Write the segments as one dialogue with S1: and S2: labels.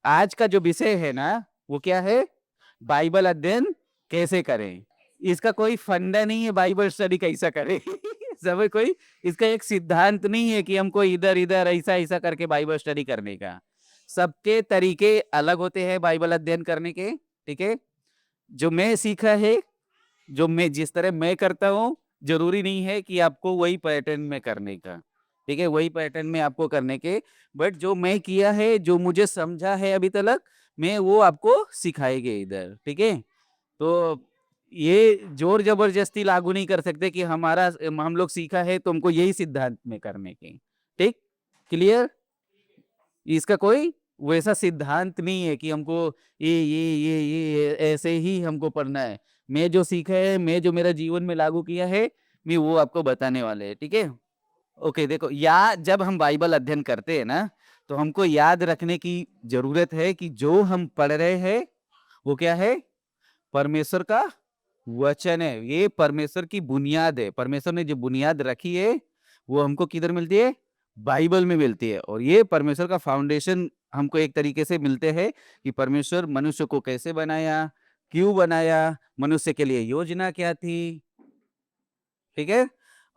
S1: आज का जो विषय है ना, वो क्या है? बाइबल अध्ययन कैसे करें। इसका कोई फंडा नहीं है, बाइबल स्टडी कैसा करें। सब कोई, इसका एक सिद्धांत नहीं है कि हमको इधर इधर ऐसा ऐसा करके बाइबल स्टडी करने का। सबके तरीके अलग होते हैं बाइबल अध्ययन करने के। ठीक है, जो मैं सीखा है, जो मैं जिस तरह मैं करता हूँ, जरूरी नहीं है कि आपको वही पैटर्न में करने का। ठीक है, वही पैटर्न में आपको करने के, बट जो मैं किया है, जो मुझे समझा है अभी तक, मैं वो आपको सिखाएंगे इधर। ठीक है, तो ये जोर जबरदस्ती लागू नहीं कर सकते कि हम लोग सीखा है तो हमको यही सिद्धांत में करने के। ठीक, क्लियर? इसका कोई वैसा सिद्धांत नहीं है कि हमको ये ऐसे ही हमको पढ़ना है। मैं जो सीखा है, मैं जो मेरा जीवन में लागू किया है, मैं वो आपको बताने वाले हैं। ठीक है, ओके। देखो, या जब हम बाइबल अध्ययन करते हैं ना, तो हमको याद रखने की जरूरत है कि जो हम पढ़ रहे हैं वो क्या है? परमेश्वर का वचन है। ये परमेश्वर की बुनियाद है। परमेश्वर ने जो बुनियाद रखी है, वो हमको किधर मिलती है? बाइबल में मिलती है। और ये परमेश्वर का फाउंडेशन हमको एक तरीके से मिलते हैं कि परमेश्वर मनुष्य को कैसे बनाया, क्यों बनाया, मनुष्य के लिए योजना क्या थी। ठीक है,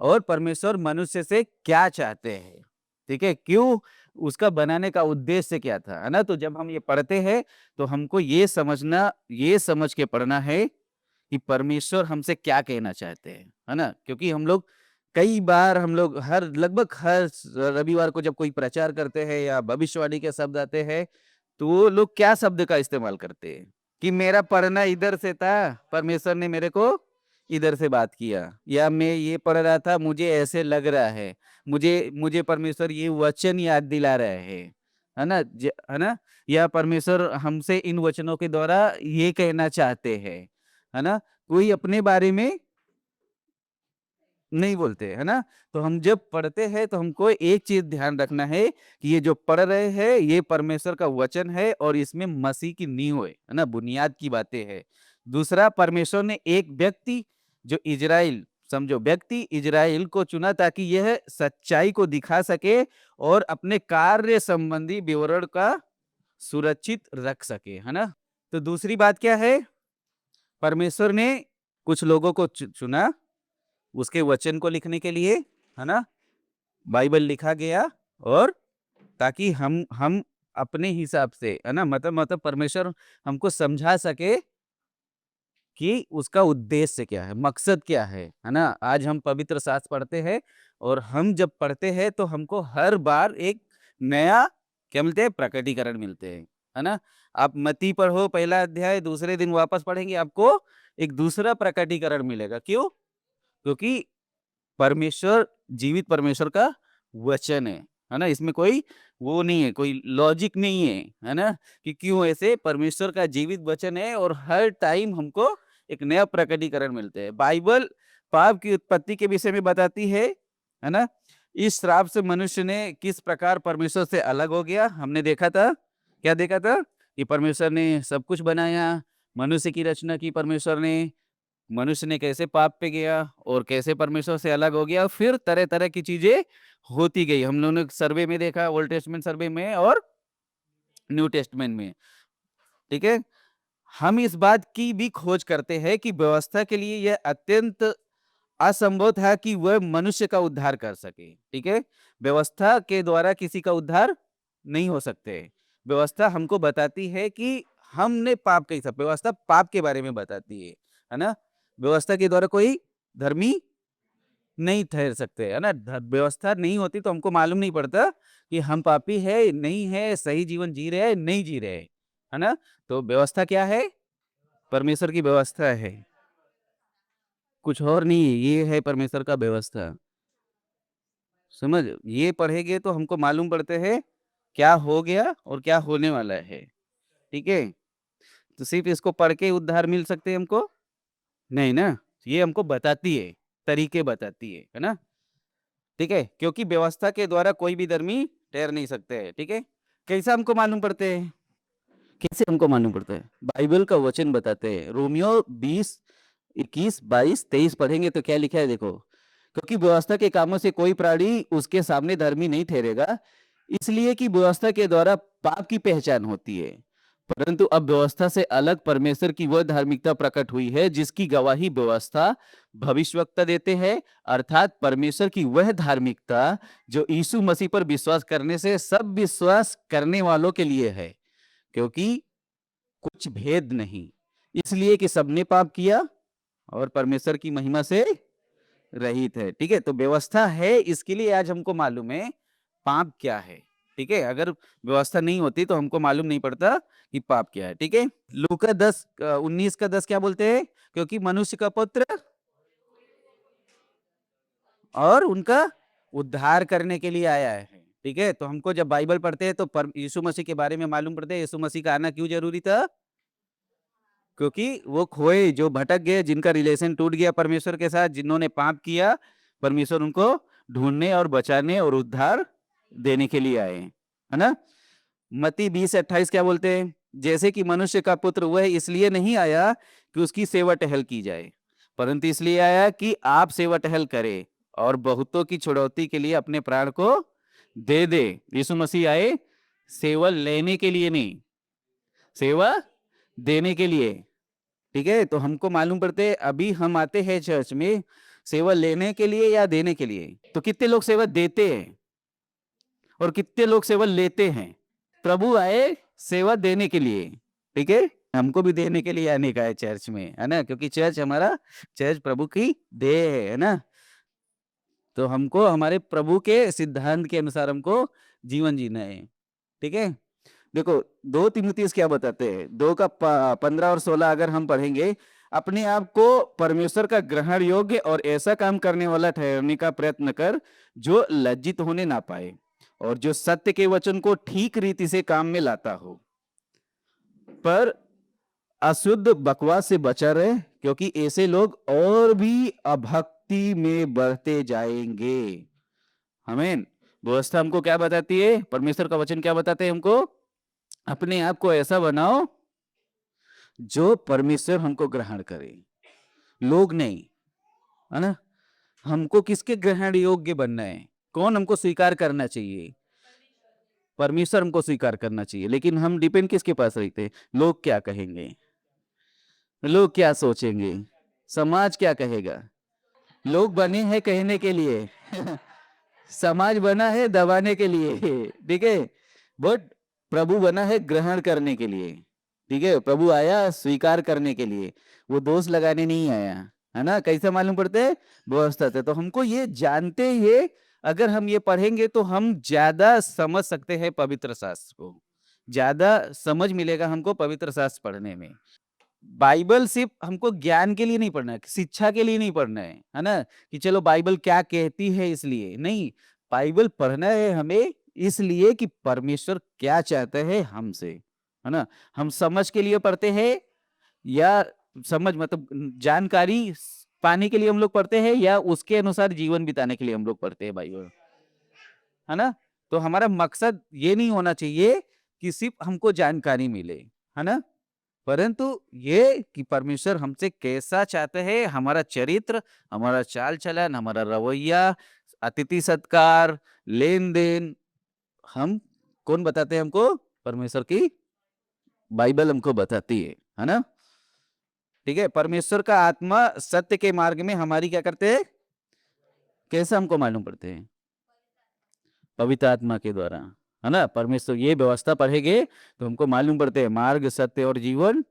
S1: और परमेश्वर मनुष्य से क्या चाहते हैं। ठीक है, क्यों, उसका बनाने का उद्देश्य क्या था, है ना? तो जब हम ये पढ़ते हैं, तो हमको ये समझना, ये समझ के पढ़ना है कि परमेश्वर हमसे क्या कहना चाहते हैं, है ना? क्योंकि हम लोग कई बार, हम लोग लगभग हर रविवार को जब कोई प्रचार करते हैं या भविष्यवाणी के शब्द आते हैं, तो वो लोग क्या शब्द का इस्तेमाल करते हैं कि मेरा पढ़ना इधर से था, परमेश्वर ने मेरे को इधर से बात किया, या मैं ये पढ़ रहा था, मुझे ऐसे लग रहा है, मुझे मुझे परमेश्वर ये वचन याद दिला रहे हैं, है ना? है ना? या परमेश्वर हमसे इन वचनों के द्वारा ये कहना चाहते हैं, है ना? कोई अपने बारे में नहीं बोलते, है ना? तो हम जब पढ़ते हैं, तो हमको एक चीज ध्यान रखना है कि ये जो पढ़ रहे हैं, ये परमेश्वर का वचन है और इसमें मसीह की नींव है ना? बुनियाद की बातें है। दूसरा, परमेश्वर ने एक व्यक्ति, जो इजराइल, समझो व्यक्ति इजराइल को चुना ताकि यह सच्चाई को दिखा सके और अपने कार्य संबंधी विवरण का सुरक्षित रख सके, है ना? तो दूसरी बात क्या है? परमेश्वर ने कुछ लोगों को चुना उसके वचन को लिखने के लिए, है ना? बाइबल लिखा गया, और ताकि हम अपने हिसाब से, है ना, मतलब परमेश्वर हमको समझा सके कि उसका उद्देश्य क्या है, मकसद क्या है ना? आज हम पवित्र शास्त्र पढ़ते हैं, और हम जब पढ़ते हैं तो हमको हर बार एक नया क्या मिलते हैं? प्रकटीकरण मिलते हैं, है ना? आप मत्ती पढ़ो पहला अध्याय, दूसरे दिन वापस पढ़ेंगे, आपको एक दूसरा प्रकटीकरण मिलेगा। क्यों? क्योंकि परमेश्वर जीवित परमेश्वर का वचन है ना? इसमें कोई वो नहीं है, कोई लॉजिक नहीं है ना? कि क्यों ऐसे, परमेश्वर का जीवित वचन है और हर टाइम हमको एक नया प्रकटीकरण मिलते हैं। बाइबल पाप की उत्पत्ति के विषय में बताती है ना? इस श्राप से मनुष्य ने किस प्रकार परमेश्वर से अलग हो गया, हमने देखा था। क्या देखा था? कि परमेश्वर ने सब कुछ बनाया, मनुष्य की रचना की परमेश्वर ने, मनुष्य ने कैसे पाप पे गया और कैसे परमेश्वर से अलग हो गया, फिर तरह तरह की चीजें होती गई। हम लोगों ने सर्वे में देखा, ओल्ड टेस्टमेंट सर्वे में और न्यू टेस्टमेंट में। ठीक है, हम इस बात की भी खोज करते हैं कि व्यवस्था के लिए यह अत्यंत असंभव था कि वह मनुष्य का उद्धार कर सके। ठीक है, व्यवस्था के द्वारा किसी का उद्धार नहीं हो सकते। व्यवस्था हमको बताती है कि हमने पाप कैसा, व्यवस्था पाप के बारे में बताती है ना? व्यवस्था के द्वारा कोई धर्मी नहीं ठहर सकते, है ना? व्यवस्था नहीं होती तो हमको मालूम नहीं पड़ता कि हम पापी है, नहीं है, सही जीवन जी रहे हैं, नहीं जी रहे, है ना? तो व्यवस्था क्या है? परमेश्वर की व्यवस्था है, कुछ और नहीं है, ये है परमेश्वर का व्यवस्था। समझ, ये पढ़ेंगे तो हमको मालूम पड़ते हैं क्या हो गया और क्या होने वाला है। ठीक है, तो सिर्फ इसको पढ़ के उद्धार मिल सकते हैं हमको? नहीं ना, ये हमको बताती है, तरीके बताती है ना? ठीक है, क्योंकि व्यवस्था के द्वारा कोई भी धर्मी ठहर नहीं सकते हैं। ठीक है, कैसा हमको मालूम पड़ते हैं? कैसे हमको मालूम पड़ता है? बाइबल का वचन बताते हैं। रोमियो 20, 21, 22, 23 पढ़ेंगे तो क्या लिखा है देखो। क्योंकि व्यवस्था के कामों से कोई प्राणी उसके सामने धर्मी नहीं ठहरेगा, इसलिए कि व्यवस्था के द्वारा पाप की पहचान होती है, परंतु अब व्यवस्था से अलग परमेश्वर की वह धार्मिकता प्रकट हुई है जिसकी गवाही व्यवस्था भविष्यवक्ता देते हैं, अर्थात परमेश्वर की वह धार्मिकता जो यीशु मसीह पर विश्वास करने से सब विश्वास करने वालों के लिए है, क्योंकि कुछ भेद नहीं, इसलिए कि सबने पाप किया और परमेश्वर की महिमा से रहित है। ठीक है, तो व्यवस्था है, इसके लिए आज हमको मालूम है पाप क्या है। ठीक है, अगर व्यवस्था नहीं होती तो हमको मालूम नहीं पड़ता कि पाप क्या है। ठीक है, लूका 10:19 का 10 क्या बोलते हैं? क्योंकि मनुष्य का पुत्र और उनका उद्धार करने के लिए आया है। ठीक है, तो हमको जब बाइबल पढ़ते हैं तो यीशु मसीह के बारे में मालूम पड़ता है यीशु मसीह का आना क्यों जरूरी था, क्योंकि वो खोए जो भटक गए, जिनका रिलेशन टूट गया परमेश्वर के साथ, जिन्होंने पाप किया, परमेश्वर उनको ढूंढने और बचाने और उद्धार देने के लिए आए, है ना। मत्ती 20:28 क्या बोलते हैं? जैसे कि मनुष्य का पुत्र वह इसलिए नहीं आया कि उसकी सेवा टहल की जाए, परंतु इसलिए आया कि आप सेवा टहल करें और बहुतों की छुड़ौती के लिए अपने प्राण को दे दे। यीशु मसीह आए सेवा लेने के लिए नहीं, सेवा देने के लिए। ठीक है, तो हमको मालूम पड़ते अभी हम आते हैं चर्च में सेवा लेने के लिए या देने के लिए, तो कितने लोग सेवा देते हैं और कितने लोग सेवा लेते हैं? प्रभु आए सेवा देने के लिए। ठीक है, हमको भी देने के लिए आने का है चर्च में, है ना, क्योंकि चर्च प्रभु की देह है ना। तो हमको हमारे प्रभु के सिद्धांत के अनुसार हमको जीवन जीना है। ठीक है, देखो 2 तीमुथियुस क्या बताते हैं, 2 का 15 और 16 अगर हम पढ़ेंगे, अपने आप को परमेश्वर का ग्रहण योग्य और ऐसा काम करने वाला ठहरने का प्रयत्न कर जो लज्जित होने ना पाए और जो सत्य के वचन को ठीक रीति से काम में लाता हो, पर अशुद्ध बकवास से बचा रहे, क्योंकि ऐसे लोग और भी अभक्ति में बढ़ते जाएंगे। आमीन। व्यवस्था हमको क्या बताती है? परमेश्वर का वचन क्या बताते हैं हमको? अपने आप को ऐसा बनाओ जो परमेश्वर हमको ग्रहण करे, लोग नहीं, है ना। हमको किसके ग्रहण योग्य बनना है? कौन हमको स्वीकार करना चाहिए? परमेश्वर हमको स्वीकार करना चाहिए, लेकिन हम डिपेंड किसके पास रहते हैं? लोग क्या कहेंगे, लोग क्या सोचेंगे, समाज क्या कहेगा। लोग बने हैं कहने के लिए समाज बना है दबाने के लिए। ठीक है, बट प्रभु बना है ग्रहण करने के लिए। ठीक है, प्रभु आया स्वीकार करने के लिए, वो दोष लगाने नहीं आया, है ना। कैसे मालूम पड़ते है? व्यवस्था से। तो हमको ये जानते ही अगर हम ये पढ़ेंगे तो हम ज्यादा समझ सकते हैं पवित्र शास्त्र को, ज्यादा समझ मिलेगा हमको पवित्र शास्त्र पढ़ने में। बाइबल सिर्फ हमको ज्ञान के लिए नहीं पढ़ना है, शिक्षा के लिए नहीं पढ़ना है ना, कि चलो बाइबल क्या कहती है इसलिए नहीं। बाइबल पढ़ना है हमें इसलिए कि परमेश्वर क्या चाहते हैं हमसे, है ना। हम समझ के लिए पढ़ते हैं या समझ मतलब जानकारी पाने के लिए हम लोग पढ़ते हैं, या उसके अनुसार जीवन बिताने के लिए हम लोग पढ़ते हैं बाइबल, है ना। तो हमारा मकसद ये नहीं होना चाहिए कि सिर्फ हमको जानकारी मिले, है ना, परंतु ये कि परमेश्वर हमसे कैसा चाहते हैं, हमारा चरित्र, हमारा चाल चलन, हमारा रवैया, अतिथि सत्कार, लेन देन, हम कौन बताते हैं हमको? परमेश्वर की बाइबल हमको बताती है ना। ठीक है, परमेश्वर का आत्मा सत्य के मार्ग में हमारी क्या करते हैं? कैसे हमको मालूम पड़ते हैं? पवित्र आत्मा के द्वारा, है ना। परमेश्वर ये व्यवस्था पढ़ेंगे तो हमको मालूम पड़ते हैं मार्ग सत्य और जीवन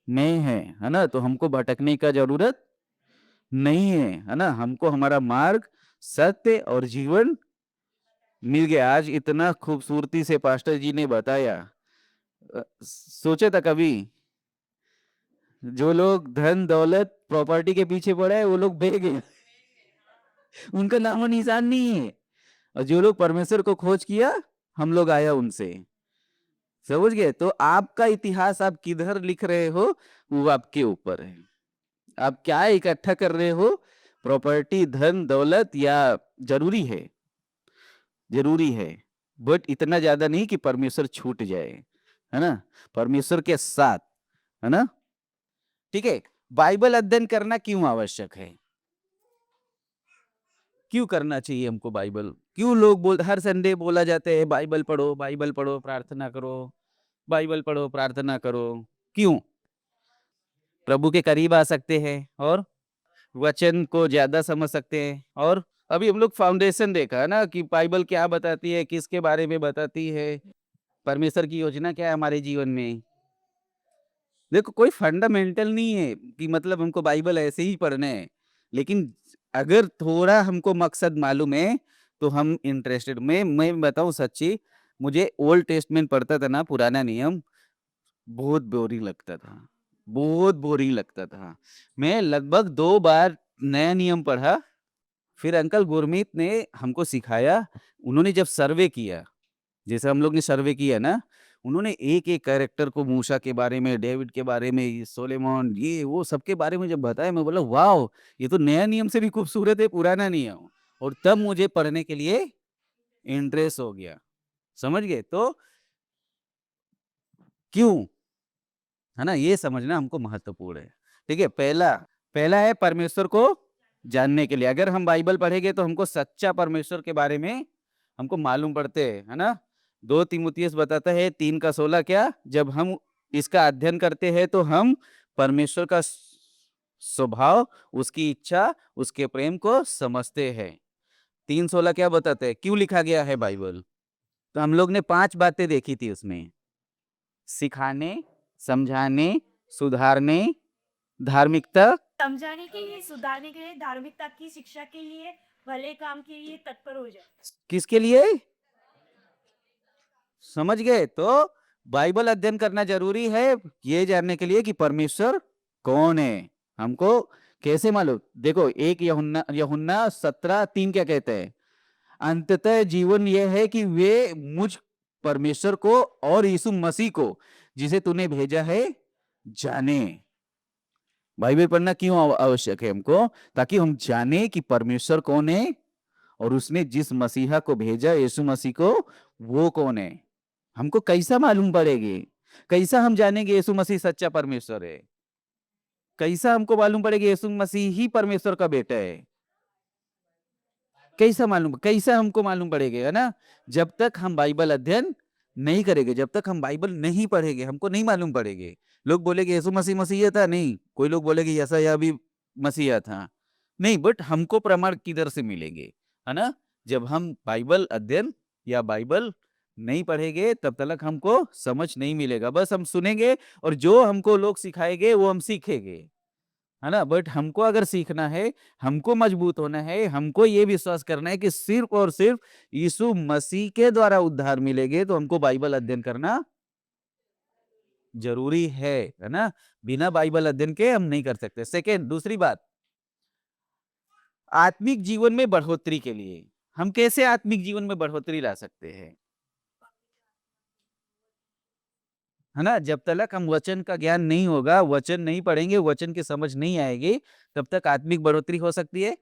S1: में है ना। तो हमको भटकने का जरूरत नहीं है ना। हमको हमारा मार्ग सत्य और जीवन मिल गया। आज इतना खूबसूरती से पास्टर जी ने बताया, सोचे था कभी? जो लोग धन दौलत प्रॉपर्टी के पीछे पड़े हैं वो लोग बह गए उनका नामो निशान नहीं है। और जो लोग परमेश्वर को खोज किया, हम लोग आया उनसे, समझ गए। तो आपका इतिहास आप किधर लिख रहे हो वो आपके ऊपर है। आप क्या इकट्ठा कर रहे हो, प्रॉपर्टी धन दौलत, या जरूरी है, जरूरी है, बट इतना ज्यादा नहीं कि परमेश्वर छूट जाए, है ना, परमेश्वर के साथ, है ना। ठीक है, बाइबल अध्ययन करना क्यों आवश्यक है? क्यों करना चाहिए हमको बाइबल क्यों लोग बोल हर संडे बोला जाता है बाइबल पढ़ो, प्रार्थना करो, बाइबल पढ़ो, प्रार्थना करो। क्यों? प्रभु के करीब आ सकते हैं और वचन को ज़्यादा समझ सकते हैं। और अभी हम लोग फाउंडेशन देखा है ना कि बाइबल क्या बताती है, किसके बारे में बताती है, परमेश्वर की योजना क्या है हमारे जीवन में। देखो कोई फंडामेंटल नहीं है कि मतलब हमको बाइबल ऐसे ही पढ़ना है। लेकिन अगर थोड़ा हमको मकसद मालूम है तो हम इंटरेस्टेड मैं बताऊँ सच्ची, मुझे ओल्ड टेस्टमेंट पढ़ता था ना पुराना नियम, बहुत बोरिंग लगता था। बहुत बोरिंग लगता था। मैं लगभग 2 बार नया नियम पढ़ा, फिर अंकल गुरमीत ने हमको सिखाया, उन्होंने जब सर्वे किया, जैसे हम लोग ने सर्वे किया ना, उन्होंने एक-एक कैरेक्टर को मूसा के बारे में, डेविड के बारे में, ये सोलोमन, ये वो सबके बारे में जब बताया, मैं बोला वॉव! ये तो नया नियम से भी खूबसूरत है पुराना नियम। और तब मुझे पढ़ने के लिए इंटरेस्ट हो गया। समझ गए? तो क्यों? है ना? ये समझना हमको महत्वपूर्ण है। ठीक है? पहला पहला है परमेश्वर को जानने के लिए। अगर हम बाइबल पढ़ेंगे तो हमको सच्चा परमेश्वर के बारे में हमको मालूम पड़ते हैं, है ना? 2 तीमुथियुस बताता है 3 का 16 क्या? जब हम इसका अध्ययन करते हैं तो हम परमेश्वर का स्वभाव, उसकी इच्छा, उसके प्रेम को समझते हैं। 3:16 क्या बताते हैं? क्यों लिखा गया है बाइबल? तो हम लोग ने 5 बातें देखी थी उसमें। सिखाने, समझाने, सुधारने, धार्मिकता
S2: समझाने के लिए, सुधारने के लिए, धार्मिकता की शिक्षा के लिए, भले काम के लिए तत्पर हो जाए।
S1: किसके लिए? समझ गए? तो बाइबल अध्ययन करना ज़रूरी है, ये जानने के लिए कि परमेश्वर कौन है? हमको कैसे मालूम? देखो 1 यूहन्ना यूहन्ना 17:3 क्या कहते हैं? अंततः जीवन यह है कि वे मुझ परमेश्वर को और यीशु मसीह को, जिसे तूने भेजा है, जाने। बाइबल पढ़ना क्यों आवश्यक है हमको? ताकि हम जाने कि परमेश्वर कौन है और उसने जिस मसीहा को भेजा यीशु मसीह को, वो कौन है। हमको कैसा मालूम पड़ेगी? कैसा हम जानेंगे यीशु मसीह सच्चा परमेश्वर है? कैसा हमको मालूम पड़ेगा यीशु मसीह ही परमेश्वर का बेटा है? कैसा हमको मालूम पड़ेगा, है ना? जब तक हम बाइबल अध्ययन नहीं करेंगे, जब तक हम बाइबल नहीं पढ़ेंगे, हमको नहीं मालूम पड़ेगे। लोग बोलेंगे यीशु मसीह मसीहा था, नहीं। कोई लोग बोलेंगे यशायाह भी मसीहा था। नहीं, बट हमको प्रमाण किधर से मिलेंगे, है ना? जब हम बाइबल अध्ययन या बाइबल नहीं पढ़ेंगे तब तक हमको समझ नहीं मिलेगा। बस हम सुनेंगे और जो हमको लोग सिखाएंगे वो हम सीखेंगे। है ना? बट हमको अगर सीखना है, हमको मजबूत होना है, हमको ये विश्वास करना है कि सिर्फ़ और सिर्फ़ यीशु मसीह के द्वारा उद्धार मिलेंगे, तो हमको बाइबल अध्ययन करना ज़रूरी है ना? बिना बाइबल अध्ययन के हम नहीं कर सकते। सेकंड दूसरी बात, आत्मिक जीवन में बढ़ोतरी के लिए, हम कैसे आत्मिक जीवन में बढ़ोतरी ला सकते हैं? है ना? जब तक हम वचन का ज्ञान नहीं होगा, वचन नहीं पढ़ेंगे, वचन की समझ नहीं आएगी, तब तक आत्मिक बढ़ोतरी हो सकती है?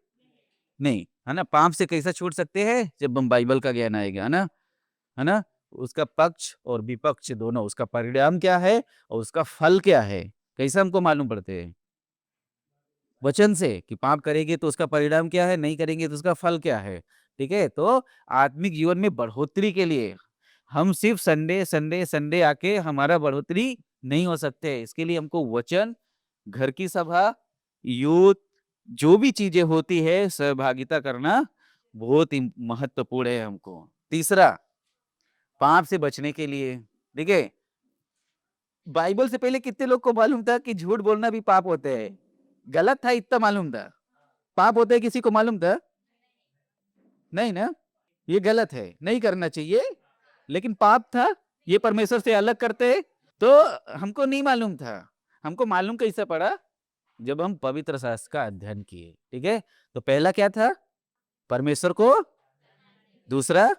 S1: नहीं, है ना? पाप से कैसे छूट सकते हैं? जब हम बाइबल का ज्ञान आएगा, है ना? है ना? उसका पक्ष और विपक्ष दोनों, उसका परिणाम क्या है और उसका फल क्या है? कैसे हमको मालूम पड़ते हैं? वचन से कि पाप करेंगे तो उसका परिणाम क्या है, नहीं करेंगे तो उसका फल क्या है? ठीक है? तो आत्मिक जीवन में बढ़ोतरी के लिए हम सिर्फ संडे आके हमारा बढ़ोतरी नहीं हो सकते। इसके लिए हमको वचन, घर की सभा, यूथ जो भी चीज़ें होती है सहभागिता करना बहुत ही महत्वपूर्ण है हमको। तीसरा, पाप से बचने के लिए, ठीक है? बाइबल से पहले कितने लोग को मालूम था कि झूठ बोलना भी पाप होते हैं? गलत था इतना मालूम था। पाप होते हैं किसी को मालूम था? नहीं ना? ये गलत है, नहीं करना चाहिए, लेकिन पाप था, ये परमेश्वर से अलग करते हैं, तो हमको नहीं मालूम था। हमको मालूम कैसे पड़ा? जब हम पवित्र शास्त्र का अध्ययन किए, ठीक है? तो पहला क्या था? परमेश्वर को, दूसरा,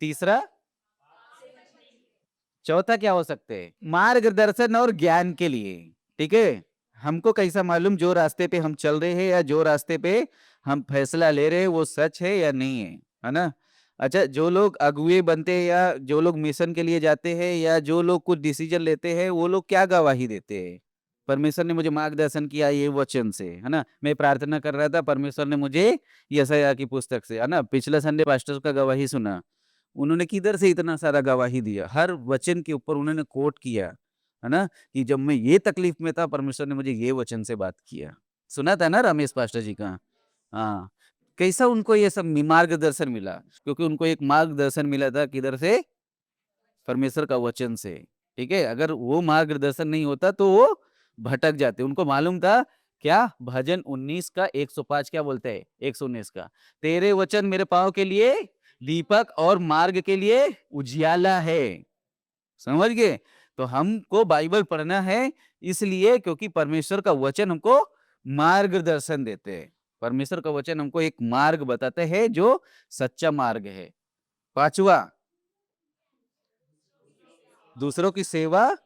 S1: तीसरा, चौथा क्या हो सकते हैं? मार्गदर्शन और ज्ञान के लिए, ठीक है? हमको कैसा मालूम जो रास्ते पे हम चल रहे हैं या जो रास्ते पे हम फैसला ले रहे हैं वो सच है या नहीं है ना? अच्छा, जो लोग अगुए बनते हैं या जो लोग मिशन के लिए जाते हैं या जो लोग कुछ डिसीजन लेते हैं वो लोग क्या गवाही देते हैं? परमेश्वर ने मुझे मार्गदर्शन किया ये वचन से, है ना? मैं प्रार्थना कर रहा था, परमेश्वर ने मुझे यशायाह की पुस्तक से, है ना? पिछले संडे पास्टर का गवाही सुना। उन्होंने किधर से इतना सारा गवाही दिया, हर वचन के ऊपर उन्होंने कोट किया, है ना? कि जब मैं ये तकलीफ में था, परमेश्वर ने मुझे ये वचन से बात किया। सुना था ना रमेश पास्टर जी का? हाँ, कैसा उनको ये सब मार्गदर्शन मिला? क्योंकि उनको एक मार्गदर्शन मिला था किधर से? परमेश्वर का वचन से, ठीक है? अगर वो मार्गदर्शन नहीं होता तो वो भटक जाते। उनको मालूम था क्या? भजन 19 का 105 क्या बोलते हैं? 119 का, तेरे वचन मेरे पाँव के लिए दीपक और मार्ग के लिए उजियाला है। समझ गए? तो हमको बाइबल पढ़ना है इसलिए क्योंकि परमेश्वर का वचन हमको मार्गदर्शन देते हैं। परमेश्वर का वचन हमको एक मार्ग बताते हैं जो सच्चा मार्ग है। 5वां, दूसरों की सेवा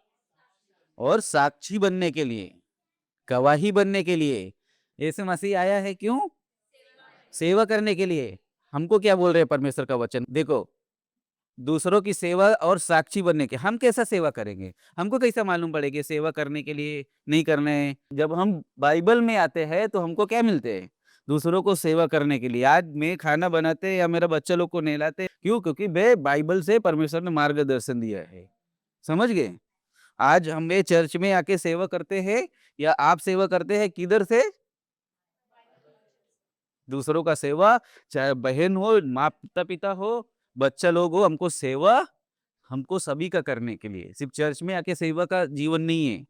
S1: और साक्षी बनने के लिए, गवाही बनने के लिए। यीशु मसीह आया है क्यों? सेवा करने के लिए। हमको क्या बोल रहे हैं परमेश्वर का वचन? देखो, दूसरों की सेवा और साक्षी बनने के। हम कैसा सेवा करेंगे? हमको कैसा मालूम पड़ेगा सेवा करने के लिए नहीं करना है? जब हम बाइबल में आते हैं तो हमको क्या मिलते हैं? दूसरों को सेवा करने के लिए। आज मैं खाना बनाते या मेरा बच्चा लोग को नहलाते क्यों? क्योंकि मैं बाइबल से परमेश्वर ने मार्गदर्शन दिया है। समझ गए? आज हम ये चर्च में आके सेवा करते हैं या आप सेवा करते हैं किधर से? दूसरों का सेवा, चाहे बहन हो, माता-पिता हो, बच्चा लोग हो, हमको सेवा हमको सभी का करने के लिए, सिर्फ चर्च में आके सेवा का जीवन नहीं है।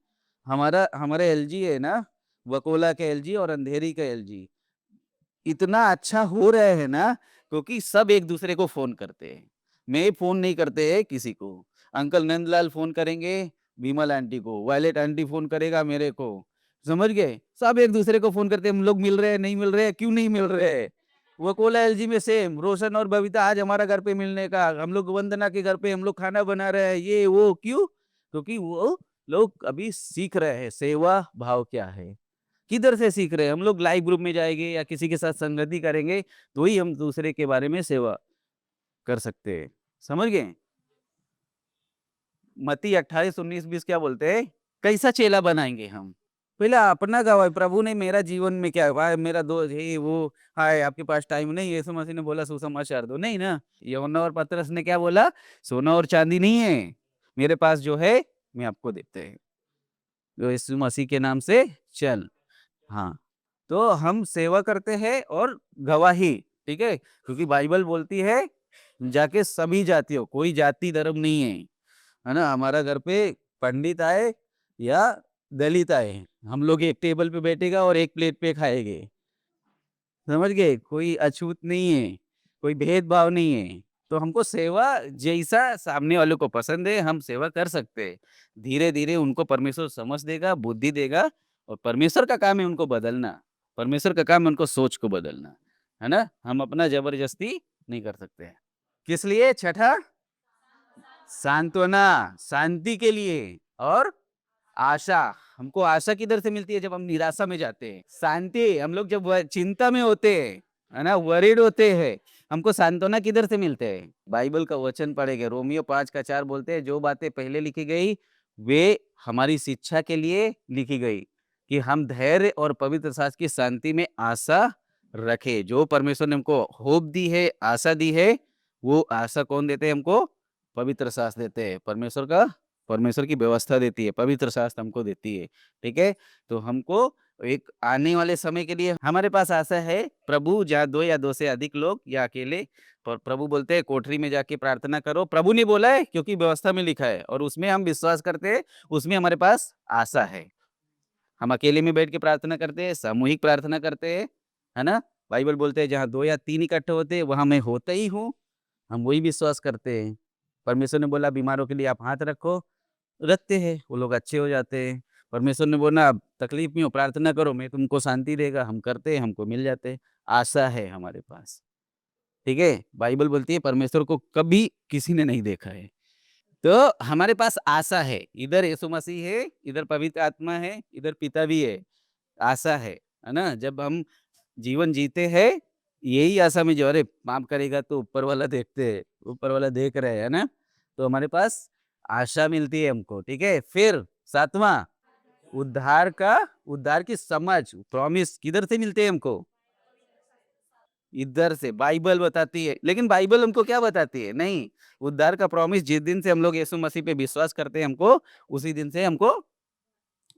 S1: हमारा एलजी है ना, वकोला का एलजी और अंधेरी का एलजी, इतना अच्छा हो रहा है ना क्योंकि सब एक दूसरे को फ़ोन करते हैं। मैं फ़ोन नहीं करते हैं किसी को। अंकल नंदलाल फ़ोन करेंगे विमल आंटी को, वायलेट आंटी फ़ोन करेगा मेरे को। समझ गए? सब एक दूसरे को फ़ोन करते हैं, हम लोग मिल रहे हैं, नहीं मिल रहे हैं, क्यों नहीं मिल रहे हैं? वकोला एलजी में सेम, रोशन और बबीता आज हमारा घर पे मिलने का, हम लोग वंदना के घर पे हम लोग खाना बना रहे हैं, ये वो क्यों? क्योंकि वो लोग अभी सीख रहे हैं सेवा भाव क्या है। किधर से सीख रहे हैं? हम लोग लाइव ग्रुप में जाएँगे या किसी के साथ संगति करेंगे, तो ही हम दूसरे के बारे में सेवा कर सकते हैं। समझ गए? मत्ती 28, 19, 20 क्या बोलते हैं? कैसा चेला बनाएँगे हम? पहले अपना गवाह, प्रभु ने मेरा जीवन में क्या हुआ है, मेरा दोस्त ये वो, हाय आपके पास टाइम नहीं, यीशु मसीह ने बोला सुसमाचार दो, नहीं ना? यूहन्ना और पतरस ने क्या बोला? सोना और चांदी नहीं है, मेरे पास जो है मैं आपको देते हैं। तो यीशु मसीह के नाम से चल। हाँ, तो हम सेवा करते हैं और गवाही, ठीक है? क्योंकि बाइबल बोलती है जाके सभी जातियों, कोई जाति धर्म नहीं है ना? हमारा घर पे पंडित आए या दलित आए, हम लोग एक टेबल पे बैठेगा और एक प्लेट पे खाएँगे। समझ गए? कोई अछूत नहीं है, कोई भेदभाव नहीं है। तो हमको सेवा जैसा सामने वाले को पसंद है, हम सेवा कर सकते हैं। धीरे-धीरे उनको परमेश्वर समझ देगा, बुद्धि देगा और परमेश्वर का काम है उनको बदलना। परमेश्वर का काम है उनको सोच को बदलना, है ना? हम अपना ज़बरदस्ती नहीं कर सकते हैं। किस लिए? छठा, सांत्वना, शांति के लिए और आशा। हमको आशा किधर से मिलती है? जब हम निराशा में जाते हैं। शांति, हम लोग जब चिंता में होते हैं, है ना? वरीड होते हैं, हमको सांत्वना किधर से मिलते हैं? बाइबल का वचन पढ़ेंगे, रोमियो 5 का 4 बोलते हैं, जो बातें पहले लिखी गई, वे हमारी शिक्षा के लिए लिखी गई, कि हम धैर्य और पवित्र शास्त्र की शांति में आशा रखें। जो परमेश्वर ने हमको होप दी है, आशा दी है, वो आशा कौन देते हैं हमको? पवित्र शास्त्र देते हैं। परमेश्वर की व्यवस्था देती है, पवित्र शास्त्र हमको देती है, ठीक है? तो हमको एक आने वाले समय के लिए हमारे पास आशा है, प्रभु जहाँ 2 या 2 से अधिक लोग या अकेले, पर प्रभु बोलते हैं कोठरी में जाके प्रार्थना करो। प्रभु ने बोला है क्योंकि व्यवस्था में लिखा है और उसमें हम विश्वास करते हैं, उसमें हमारे पास आशा है। हम अकेले में बैठ के प्रार्थना करते हैं, सामूहिक प्रार्थना करते हैं, है ना? बाइबल बोलते हैं जहाँ 2 या 3 इकट्ठे होते हैं, वहाँ मैं होता ही हूँ। हम वही विश्वास करते हैं। परमेश्वर ने बोला बीमारों के लिए आप हाथ रखो, रखते हैं, वो लोग अच्छे हो जाते हैं। परमेश्वर ने बोला आप तकलीफ में हो, प्रार्थना करो, मैं तुमको शांति देगा, हम करते हैं, हमको मिल जाते हैं। आशा है हमारे पास, ठीक है? बाइबल बोलती है परमेश्वर को कभी किसी ने नहीं देखा है। तो हमारे पास आशा है, इधर यीशु मसीह है, इधर पवित्र आत्मा है, इधर पिता भी है, आशा है ना? जब हम जीवन जीते हैं, यही आशा में जो अरे माफ़ करेगा तो ऊपर वाला देखते हैं, ऊपर वाला देख रहे हैं, है ना? तो हमारे पास आशा मिलती है हमको, ठीक है? फिर 7वां, उद्धार की समझ, प्रॉमिस किधर से मिलते हैं हमको? इधर से बाइबल बताती है। लेकिन बाइबल हमको क्या बताती है? नहीं, उद्धार का प्रॉमिस जिस दिन से हम लोग यीशु मसीह पे विश्वास करते हैं हमको, उसी दिन से हमको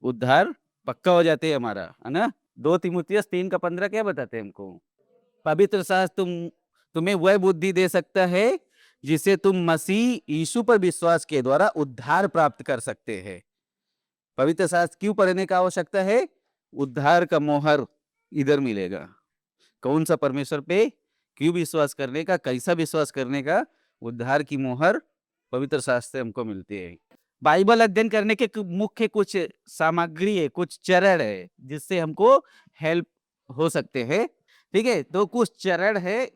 S1: उद्धार पक्का हो जाते है हमारा, है ना? 2 तीमुथियुस 3 का 15 क्या बताते हैं हमको? पवित्र शास्त्र तुम्हें वह बुद्धि दे सकता है, जिससे तुम मसीह यीशु पर विश्वास के द्वारा उद्धार प्राप्त कर सकते हैं। पवित्र शास्त्र क्यों पढ़ने का आवश्यकता है? उद्धार का मोहर इधर मिलेगा। कौन सा परमेश्वर पे क्यों विश्वास करने का, कैसा विश्वास करने का, उद्धार की मोहर पवित्र शास्त्र से हमको मिलती है। बाइबल अध्ययन करने के मुख्य कुछ सामग्री है, कुछ चरण है, जिससे हमको हेल्प हो सकते हैं। ठीक है, तो कुछ चरण है,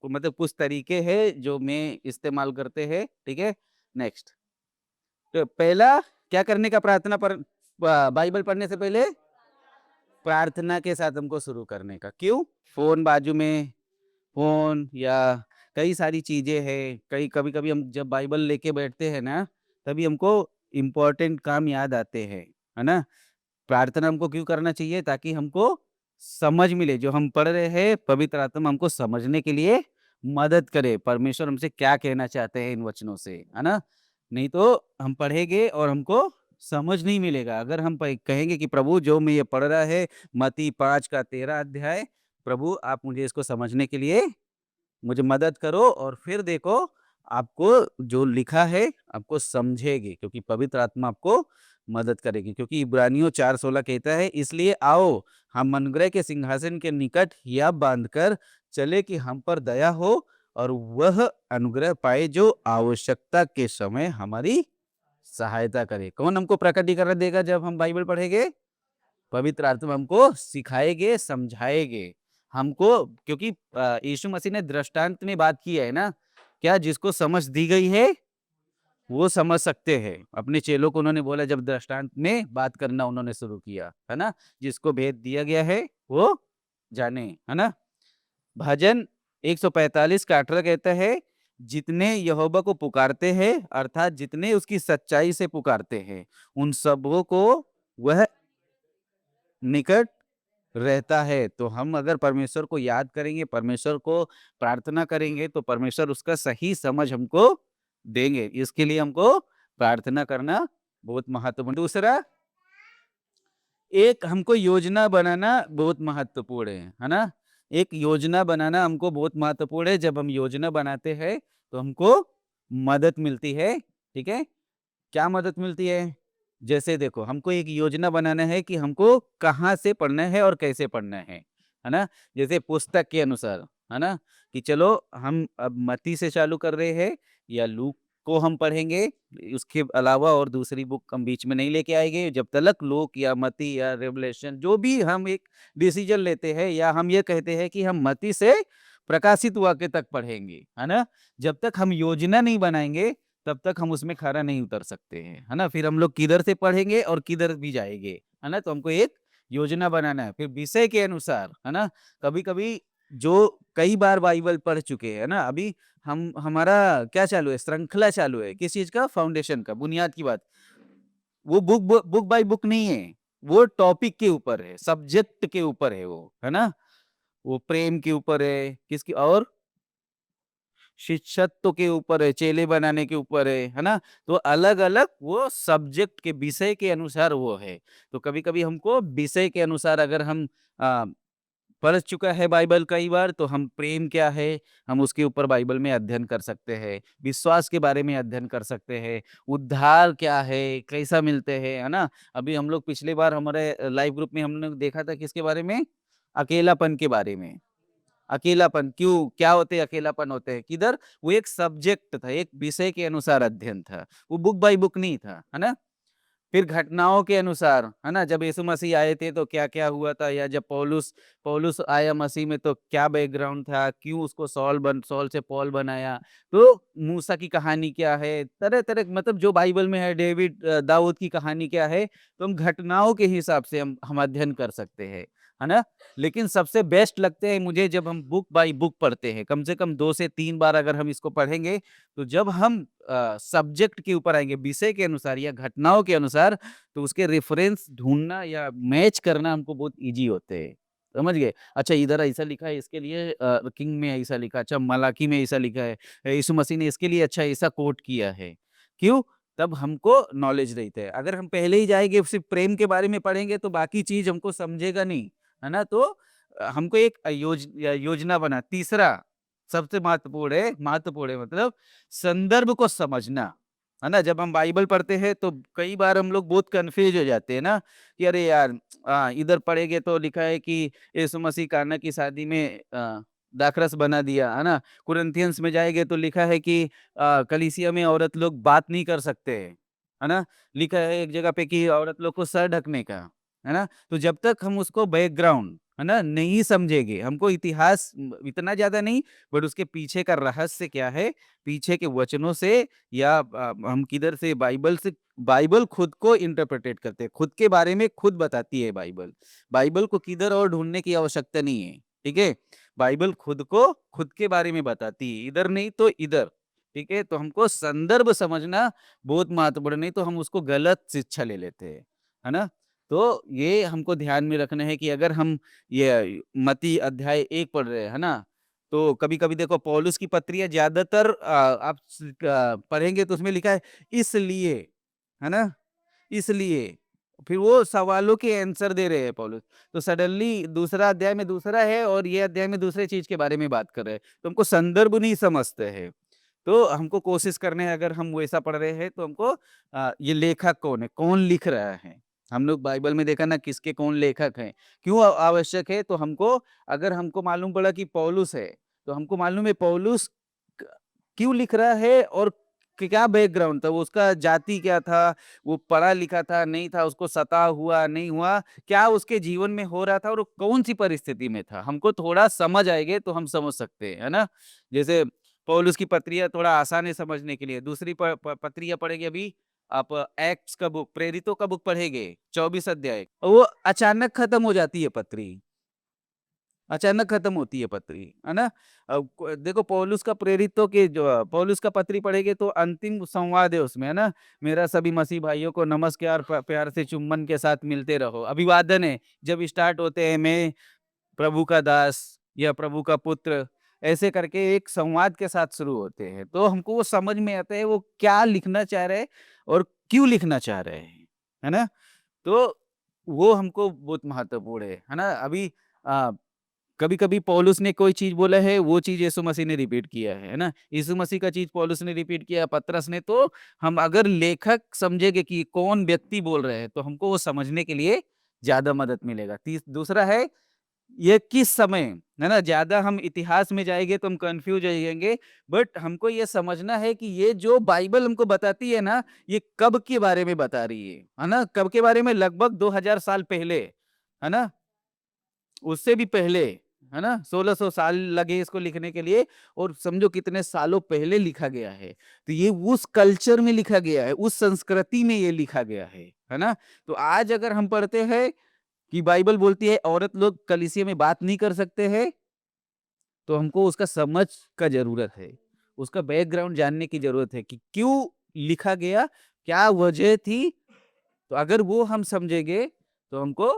S1: मतलब कुछ तरीके हैं जो मैं इस्तेमाल करते हैं। ठीक है, नेक्स्ट। तो पहला क्या करने का, प्रार्थना पर बाइबल पढ़ने से पहले प्रार्थना के साथ हमको शुरू करने का। क्यों? फोन बाजू में, फोन या कई सारी चीजें हैं, कई कभी-कभी हम जब बाइबल लेके बैठते हैं ना, तभी हमको इम्पोर्टेंट काम याद आते हैं, है ना? प्रार्थना हमको क्यों करना चाहिए? ताकि हमको समझ मिले, जो हम पढ़ रहे हैं, पवित्र आत्मा हमको समझने के लिए मदद करे, परमेश्वर हमसे क्या कहना चाहते हैं इन वचनों से, है ना? नहीं तो हम पढ़ेंगे और हमको समझ नहीं मिलेगा। अगर हम कहेंगे कि प्रभु जो मैं ये पढ़ रहा है, मत्ती 5 का 13 अध्याय, प्रभु आप मुझे इसको समझने के लिए मुझे मदद करो, और फिर देखो आपको जो लिखा है आपको समझेगी, क्योंकि पवित्र आत्मा आपको मदद करेगी। क्योंकि इब्रानियों 4:16 कहता है, इसलिए आओ हम अनुग्रह के सिंहासन के निकट हिया बांधकर चले कि हम पर दया हो और वह अनुग्रह पाए जो आवश्यकता के समय हमारी सहायता करे। कौन हमको प्रकटीकरण देगा जब हम बाइबल पढ़ेंगे? पवित्र आत्मा हमको सिखाएँगे, समझाएँगे। हमको, क्योंकि यीशु मसीह ने दृष्टांत में बात की है ना, क्या जिसको समझ दी गई है, वो समझ सकते हैं। अपने चेलों को उन्होंने बोला जब दृष्टांत में बात करना उन्होंने शुरू किया, है ना? जिसको भेद दिया गया है, वो जाने, है ना? भजन 145 का 18 कहता है, जितने यहोवा को पुकारते हैं, अर्थात जितने उसकी सच्चाई से पुकारते हैं, उन सबों को वह निकट रहता है। तो हम अगर परमेश्वर को याद करेंगे, परमेश्वर को प्रार्थना करेंगे, तो परमेश्वर उसका सही समझ हमको देंगे। इसके लिए हमको प्रार्थना करना बहुत महत्वपूर्ण। दूसरा, एक हमको योजना बनाना बहुत महत्वपूर्ण है ना? एक योजना बनाना हमको बहुत महत्वपूर्ण है। जब हम योजना बनाते हैं, तो हमको मदद मिलती है, ठीक है? क्या मदद मिलती है? जैसे देखो, हमको एक योजना बनाना है कि हमको कहाँ से पढ़ना है और कैसे पढ़ना है ना? जैसे पुस्तक के अनुसार, है ना? कि चलो हम अब मत्ती से चालू कर रहे हैं या लूक को हम पढ़ेंगे, उसके अलावा और दूसरी बुक हम बीच में नहीं लेके आएँगे। जब तक लूक या मत्ती या रेवलेशन, जो भी हम एक डिसीजन लेते हैं या हम ये कहते हैं कि हम मत्ती से प्रकाशित वाक्य तक पढ़ेंगे, है ना? जब तक हम योजना नहीं बनाएँगे, तब तक हम उसमें खरा नहीं उतर सकते हैं, है ना? फिर हम लोग किधर से पढ़ेंगे और किधर भी जाएँगे, है ना? तो हमको एक योजना बनाना है। फिर विषय के अनुसार, है ना? कभी-कभी जो कई बार बाइबल पढ़ चुके हैं ना, अभी हम हमारा क्या चालू है? श्रृंखला चालू है। किस चीज़ का? फाउंडेशन का, बुनियाद की बात। वो बुक बाय बुक नहीं है, वो टॉपिक के ऊपर है, सब्जेक्ट के ऊपर है वो, है ना? वो प्रेम के ऊपर है, किसकी और शिष्यत्व के ऊपर है, चेले बनाने के ऊपर है ना? तो अलग-अलग वो सब्जेक्ट के विषय के अनुसार वो है। तो कभी-कभी हमको विषय के अनुसार अगर हम अ, पढ़ चुका है बाइबल कई बार, तो हम प्रेम क्या है, हम उसके ऊपर बाइबल में अध्ययन कर सकते हैं। विश्वास के बारे में अध्ययन कर सकते हैं। उद्धार क्या है, कैसा मिलते हैं, है ना? अभी हम लोग पिछली बार हमारे लाइव ग्रुप में हमने देखा था किसके बारे में? अकेलापन के बारे में। अकेलापन क्यों, क्या होते हैं अकेलापन होते हैं, किधर? वो एक सब्जेक्ट था, एक विषय के अनुसार अध्ययन था, वो बुक बाय बुक नहीं था, है ना? फिर घटनाओं के अनुसार, है ना? जब यीशु मसीह आए थे तो क्या-क्या हुआ था, या जब पौलुस पौलुस आया मसीह में तो क्या बैकग्राउंड था, क्यों उसको सॉल से पौल बनाया, तो मूसा की कहानी क्या है, तरह-तरह, मतलब जो बाइबल में है, दाऊद की कहानी क्या है, तो हम घटनाओं के हिसाब से हम अध्ययन कर सकते हैं। है ना? लेकिन सबसे बेस्ट लगते हैं मुझे जब हम बुक बाय बुक पढ़ते हैं। कम से कम 2 से 3 बार अगर हम इसको पढ़ेंगे, तो जब हम सब्जेक्ट के ऊपर आएँगे, विषय के अनुसार या घटनाओं के अनुसार, तो उसके रेफ़रेंस ढूँढना या मैच करना हमको बहुत ईज़ी होते हैं। समझ गए? अच्छा इधर ऐसा लिखा है इसके लिए किंग में ऐसा लिखा, अच्छा मलाकी में ऐसा लिखा है, यीशु मसीह ने इसके लिए अच्छा ऐसा कोट किया है। क्यों? तब हमको नॉलेज रहता है। अगर हम पहले ही जाएँगे सिर्फ़ प्रेम के बारे में पढ़ेंगे तो बाकी चीज़ हमको समझेगा नहीं। है ना? तो हमको एक योजना बना तीसरा सबसे महत्वपूर्ण है मतलब संदर्भ को समझना, है ना? जब हम बाइबल पढ़ते हैं तो कई बार हम लोग बहुत कन्फ्यूज़ हो जाते हैं ना, कि अरे यार इधर पढ़ेंगे तो लिखा है कि यीशु मसीह काना की शादी में दाखरस बना दिया, है ना? कुरिन्थियंस में जाएँगे तो लिखा है कि कलीसिया में औरत लोग बात नहीं कर सकते हैं, है ना? लिखा है एक जगह पे कि औरत लोग को सर ढकने का, है ना? तो जब तक हम उसको बैकग्राउंड, है ना, नहीं समझेंगे, हमको इतिहास इतना ज़्यादा नहीं, बट उसके पीछे का रहस्य क्या है, पीछे के वचनों से या हम किधर से बाइबल खुद को इंटरप्रेटेट करते हैं, खुद के बारे में खुद बताती है बाइबल। बाइबल को किधर और ढूँढने की आवश्यकता नहीं है, ठीक है? बाइबल खुद को खुद के बारे में बताती है, इधर नहीं तो इधर, ठीक है? तो हमको संदर्भ समझना बहुत महत्वपूर्ण है, नहीं तो हम उसको गलत शिक्षा ले लेते हैं, है ना? तो ये हमको ध्यान में रखना है कि अगर हम ये मत्ती अध्याय 1 पढ़ रहे हैं, है ना? तो कभी-कभी देखो पौलुस की पत्रियाँ ज़्यादातर आप पढ़ेंगे तो उसमें लिखा है इसलिए, है ना? इसलिए, फिर वो सवालों के आंसर दे रहे हैं पौलुस। तो सडनली दूसरा अध्याय में दूसरा है और ये अध्याय में दूसरे चीज़ के बारे में बात कर रहे हैं। तो हमको संदर्भ नहीं समझते हैं। तो हमको कोशिश करना है अगर हम वैसा पढ़ रहे हैं तो हमको ये लेखक कौन है? कौन लिख रहा है? हम लोग बाइबल में देखा ना किसके कौन लेखक हैं। क्यों आवश्यक है? तो हमको अगर हमको मालूम पड़ा कि पौलुस है, तो हमको मालूम है पौलुस क क्यों लिख रहा है और क्या बैकग्राउंड था? वो उसका जाति क्या था? वो पढ़ा-लिखा था, नहीं था, उसको सता हुआ, नहीं हुआ, क्या उसके जीवन में हो रहा था और वो कौन-सी परिस्थिति में था? हमको थोड़ा समझ आएँगे तो हम समझ सकते हैं, है ना? जैसे पौलुस की पत्रियाँ थोड़ा आसान है समझने के लिए। दूसरी प प पत्रियाँ पढ़ेंगे अभी आप एक्ट्स का बुक, प्रेरितों का बुक पढ़ेंगे, 24 अध्याय। और वो अचानक खत्म हो जाती है पत्री। अचानक खत्म होती है पत्री, है ना? देखो पौलुस का पत्री पढ़ेंगे तो अंतिम संवाद है उसमें, है ना? मेरा सभी मसीह भाइयों को नमस्कार, प्यार से चुम्बन के साथ मिलते रहो। अभिवादन है, जब स्टार्ट होते हैं मैं प्रभु का दास या प्रभु का पुत्र, ऐसे करके एक संवाद के साथ शुरू होते हैं। तो हमको वो समझ में आता है वो क्या लिखना चाह रहे हैं और क्यों लिखना चाह रहे हैं, है ना? तो वो हमको बहुत महत्वपूर्ण है ना? अभी अ कभी-कभी पौलुस ने कोई चीज़ बोला है, वो चीज़ यीशु मसीह ने रिपीट किया है ना? यीशु मसीह का चीज़ पौलुस ने रिपीट किया, पतरस ने, तो हम अगर लेखक समझेंगे कि कौन व्यक्ति बोल रहे हैं, तो हमको वो समझने के लिए ज़्यादा मदद मिलेगा। दूसरा है, ये किस समय, है ना? ज़्यादा हम इतिहास में जाएँगे तो हम कन्फ्यूज़ हो जाएँगे, बट हमको ये समझना है कि ये जो बाइबल हमको बताती है ना, ये कब के बारे में बता रही है ना? कब के बारे में? लगभग 2000 साल पहले, है ना? उससे भी पहले, है ना? 1600 साल लगे इसको लिखने के लिए और समझो कितने सालों पहले लिखा गया है। तो ये उस कल्चर में लिखा गया है, उस संस्कृति में ये लिखा गया है ना? तो आज अगर हम पढ़ते हैं कि बाइबल बोलती है औरत लोग कलीसिया में बात नहीं कर सकते हैं, तो हमको उसका समझ का ज़रूरत है। उसका बैकग्राउंड जानने की ज़रूरत है कि क्यों लिखा गया, क्या वजह थी? तो अगर वो हम समझेंगे, तो हमको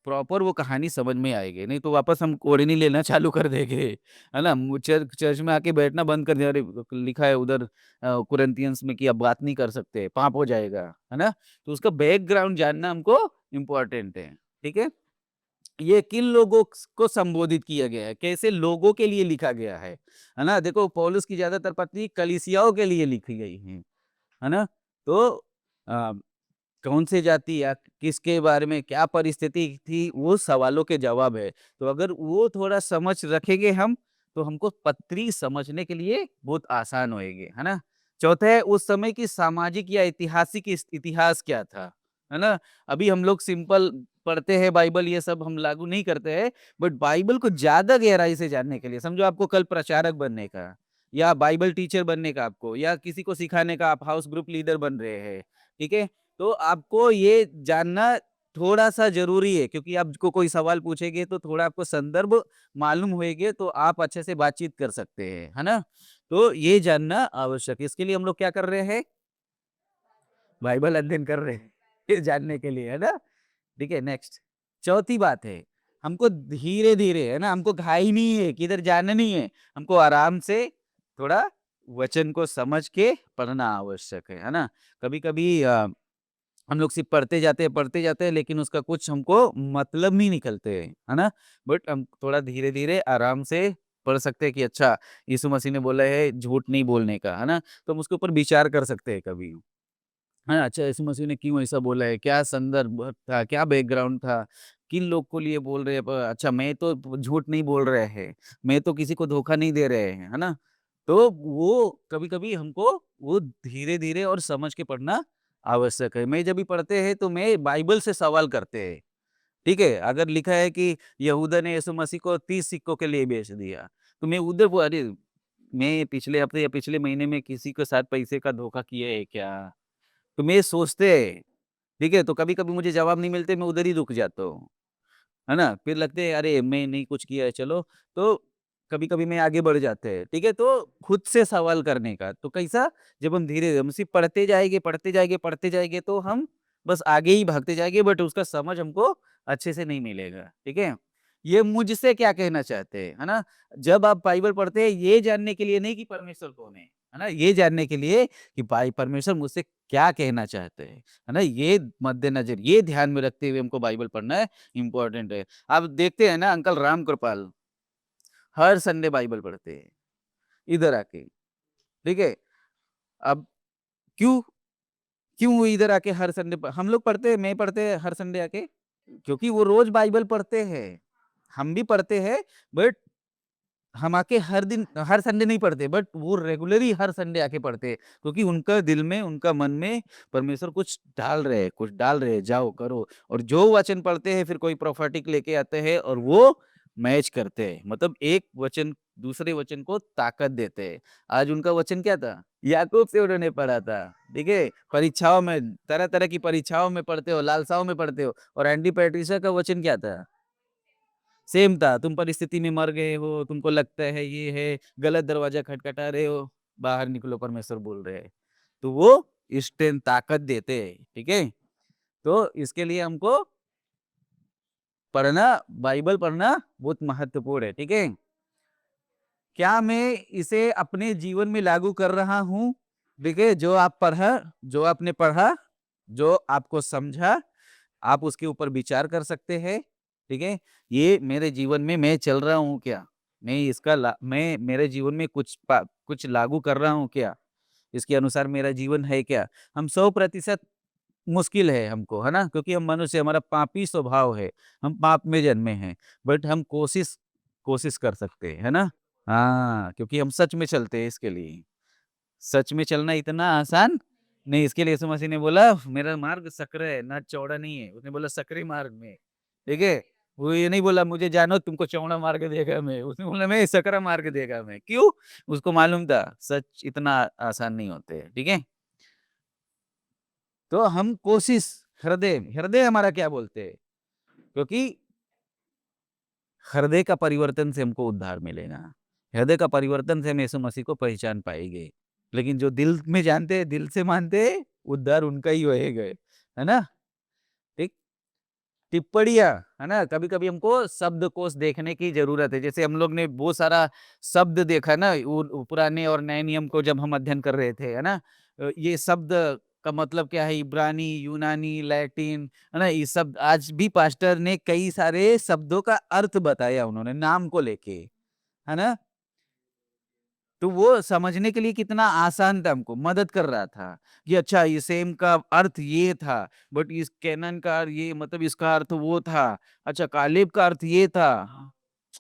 S1: प्रॉपर वो कहानी समझ में आएगी, नहीं तो वापस हम ओढ़नी लेना चालू कर देंगे, है ना? चर्च में आके बैठना बंद कर दिया, अरे लिखा है उधर कुरिन्थियंस में कि अब बात नहीं कर सकते, पाप हो जाएगा, है ना? तो उसका बैकग्राउंड जानना हमको इम्पोर्टेंट है, ठीक है? ये किन लोगों को संबोधित किया गया है, कैसे लोगों के लिए लिखा गया है ना? देखो पौलुस की ज़्यादातर पत्री कलीसियाओं के लिए लिखी गई हैं, है ना? तो अ कौन सी जाति या किसके बारे में क्या परिस्थिति थी, वो सवालों के जवाब है। तो अगर वो थोड़ा समझ रखेंगे हम, तो हमको पत्री समझने के लिए बहुत आसान होएगी, है ना? चौथा है उस समय की सामाजिक या ऐतिहासिक इतिहास क्या था, है ना? अभी हम लोग सिंपल पढ़ते हैं बाइबल, ये सब हम लागू नहीं करते हैं, बट बाइबल को ज़्यादा गहराई से जानने के लिए समझो आपको कल प्रचारक बनने का या बाइबल टीचर बनने का आपको या किसी को सिखाने का, आप हाउस ग्रुप लीडर बन रहे हैं, ठीक है? तो आपको ये जानना थोड़ा-सा ज़रूरी है, क्योंकि आपको कोई सवाल पूछेंगे तो थोड़ा आपको संदर्भ मालूम होएगे तो आप अच्छे से बातचीत कर सकते हैं, है ना? तो ये जानना आवश्यक है। इसके लिए हम लोग क्या कर रहे हैं? बाइबल अध्ययन कर रहे हैं, ये जानने के लिए, है ना? ठीक है, नेक्स्ट। चौथी बात है, हमको धीरे-धीरे, है ना? हमको घाई नहीं है, किधर जाना नहीं है। हमको आराम से थोड़ा वचन को समझ के पढ़ना आवश्यक है ना? कभी-कभी हम लोग सिर्फ़ पढ़ते जाते हैं, लेकिन उसका कुछ हमको मतलब नहीं निकलते हैं, है ना? बट हम थोड़ा धीरे-धीरे आराम से पढ़ सकते हैं कि अच्छा, यीशु मसीह ने बोला है झूठ नहीं बोलने का, है ना? तो हम उसके ऊपर विचार कर सकते हैं कभी। हाँ, अच्छा यीशु मसीह ने क्यों ऐसा बोला है? क्या संदर्भ था? क्या बैकग्राउंड था? किन लोग को लिए बोल रहे हैं? अच्छा, मैं तो झूठ नहीं बोल रहे हैं, मैं तो किसी को धोखा नहीं दे रहे हैं, है ना? तो वो कभी-कभी हमको वो धीरे-धीरे और समझ के पढ़ना आवश्यक है। मैं जब भी पढ़ते हैं तो मैं बाइबल से सवाल करते हैं, ठीक है? अगर लिखा है कि यहूदा ने यीशु मसीह को 30 सिक्कों के लिए बेच दिया, तो मैं उधर वो अरे! मैं पिछले हफ्ते या पिछले महीने में किसी के साथ पैसे का धोखा किए है क्या? तो मैं सोचते हैं, ठीक है? तो कभी-कभी मुझे जवाब नहीं मिलते, मैं उधर ही रुक जाता हूँ, है ना? फिर लगते है अरे! मैं नहीं कुछ किया है चलो, तो कभी-कभी मैं आगे बढ़ जाते हैं, ठीक है? तो खुद से सवाल करने का, तो कैसा? जब हम सिर्फ पढ़ते जाएँगे तो हम बस आगे ही भागते जाएँगे बट उसका समझ हमको अच्छे से नहीं मिलेगा, ठीक है? ये मुझसे क्या कहना चाहते हैं, है ना? जब आप बाइबल पढ़ते हैं ये जानने के लिए नहीं कि परमेश्वर कौन है ना? ये जानने के लिए कि भाई परमेश्वर मुझसे क्या कहना चाहते हैं, है ना? ये मद्देनज़र, ये ध्यान में रखते हुए हमको बाइबल पढ़ना इम्पोर्टेंट है। आप देखते हैं ना अंकल राम कृपाल, हर संडे बाइबल पढ़ते हैं, इधर आके, ठीक है? अब क्यों क्यों वो इधर आके हर संडे हम लोग पढ़ते हैं, मैं पढ़ते हैं हर संडे आके? क्योंकि वो रोज़ बाइबल पढ़ते हैं। हम भी पढ़ते हैं बट हम आके हर दिन हर संडे नहीं पढ़ते बट वो रेगुलरली हर संडे आके पढ़ते हैं, क्योंकि उनका दिल में, उनका मन में परमेश्वर कुछ डाल रहे हैं, जाओ करो और जो वचन पढ़ते हैं फिर कोई प्रोफेटिक लेके आते हैं और वो मैच करते हैं। मतलब एक वचन दूसरे वचन को ताकत देते हैं। आज उनका वचन क्या था? याकूब से उन्होंने पढ़ा था, ठीक है? परीक्षाओं में तरह-तरह की परीक्षाओं में पढ़ते हो, लालसाओं में पढ़ते हो और एंडी पैट्रिशा का वचन क्या था? सेम था, तुम परिस्थिति में मर गए हो, तुमको लगता है ये है, गलत दरवाज़ा खटखटा रहे हो, बाहर निकलो परमेश्वर बोल रहे हैं। तो वो स्ट्रेंथ ताकत देते हैं, ठीक है? तो इसके लिए हमको पढ़ना बाइबल पढ़ना बहुत महत्वपूर्ण है, ठीक है? क्या मैं इसे अपने जीवन में लागू कर रहा हूँ? देखिए, जो आपने पढ़ा, जो आपको समझा आप उसके ऊपर विचार कर सकते हैं, ठीक है? ये मेरे जीवन में मैं चल रहा हूँ क्या? मैं मेरे जीवन में कुछ लागू कर रहा हूँ क्या? इसके अनुसार मेरा जीवन है क्या? हम 100% मुश्किल है हमको, है ना? क्योंकि हम मनुष्य हमारा पापी स्वभाव है, हम पाप में जन्मे हैं, बट हम कोशिश कर सकते हैं, है ना? हाँ, क्योंकि हम सच में चलते हैं इसके लिए। सच में चलना इतना आसान नहीं, इसके लिए यीशु मसीह ने बोला मेरा मार्ग सकरा है, ना चौड़ा नहीं है। उसने बोला सकरे मार्ग में, ठीक है? वो ये नहीं बोला मुझे जानो तुमको चौड़ा मार्ग देगा मैं, उसने बोला मैं सकरा मार्ग देगा मैं। क्यों? उसको मालूम था सच इतना आसान नहीं होते है, ठीक है? तो हम कोशिश हृदय हृदय हमारा क्या बोलते हैं? क्योंकि हृदय का परिवर्तन से हमको उद्धार मिलेगा। हृदय का परिवर्तन से हम यीशु मसीह को पहचान पाएँगे। लेकिन जो दिल में जानते हैं, दिल से मानते हैं, उद्धार उनका ही होएगा, है ना? ठीक? टिप्पणियाँ, है ना? कभी-कभी हमको शब्दकोश देखने की ज़रूरत है। जैसे हम लोग ने बहुत सारा शब्द देखा ना, वो पुराने और नए नियम को जब हम अध्ययन कर रहे थे, है ना? ये शब्द का मतलब क्या है? इब्रानी, यूनानी, लैटिन, है ना? ये शब्द आज भी पास्टर ने कई सारे शब्दों का अर्थ बताया उन्होंने नाम को लेके, है ना? तो वो समझने के लिए कितना आसान था हमको, मदद कर रहा था, कि अच्छा ये सेम का अर्थ ये था, बट इस कैनन का ये मतलब इसका अर्थ वो था। अच्छा कालेब का अर्थ ये था,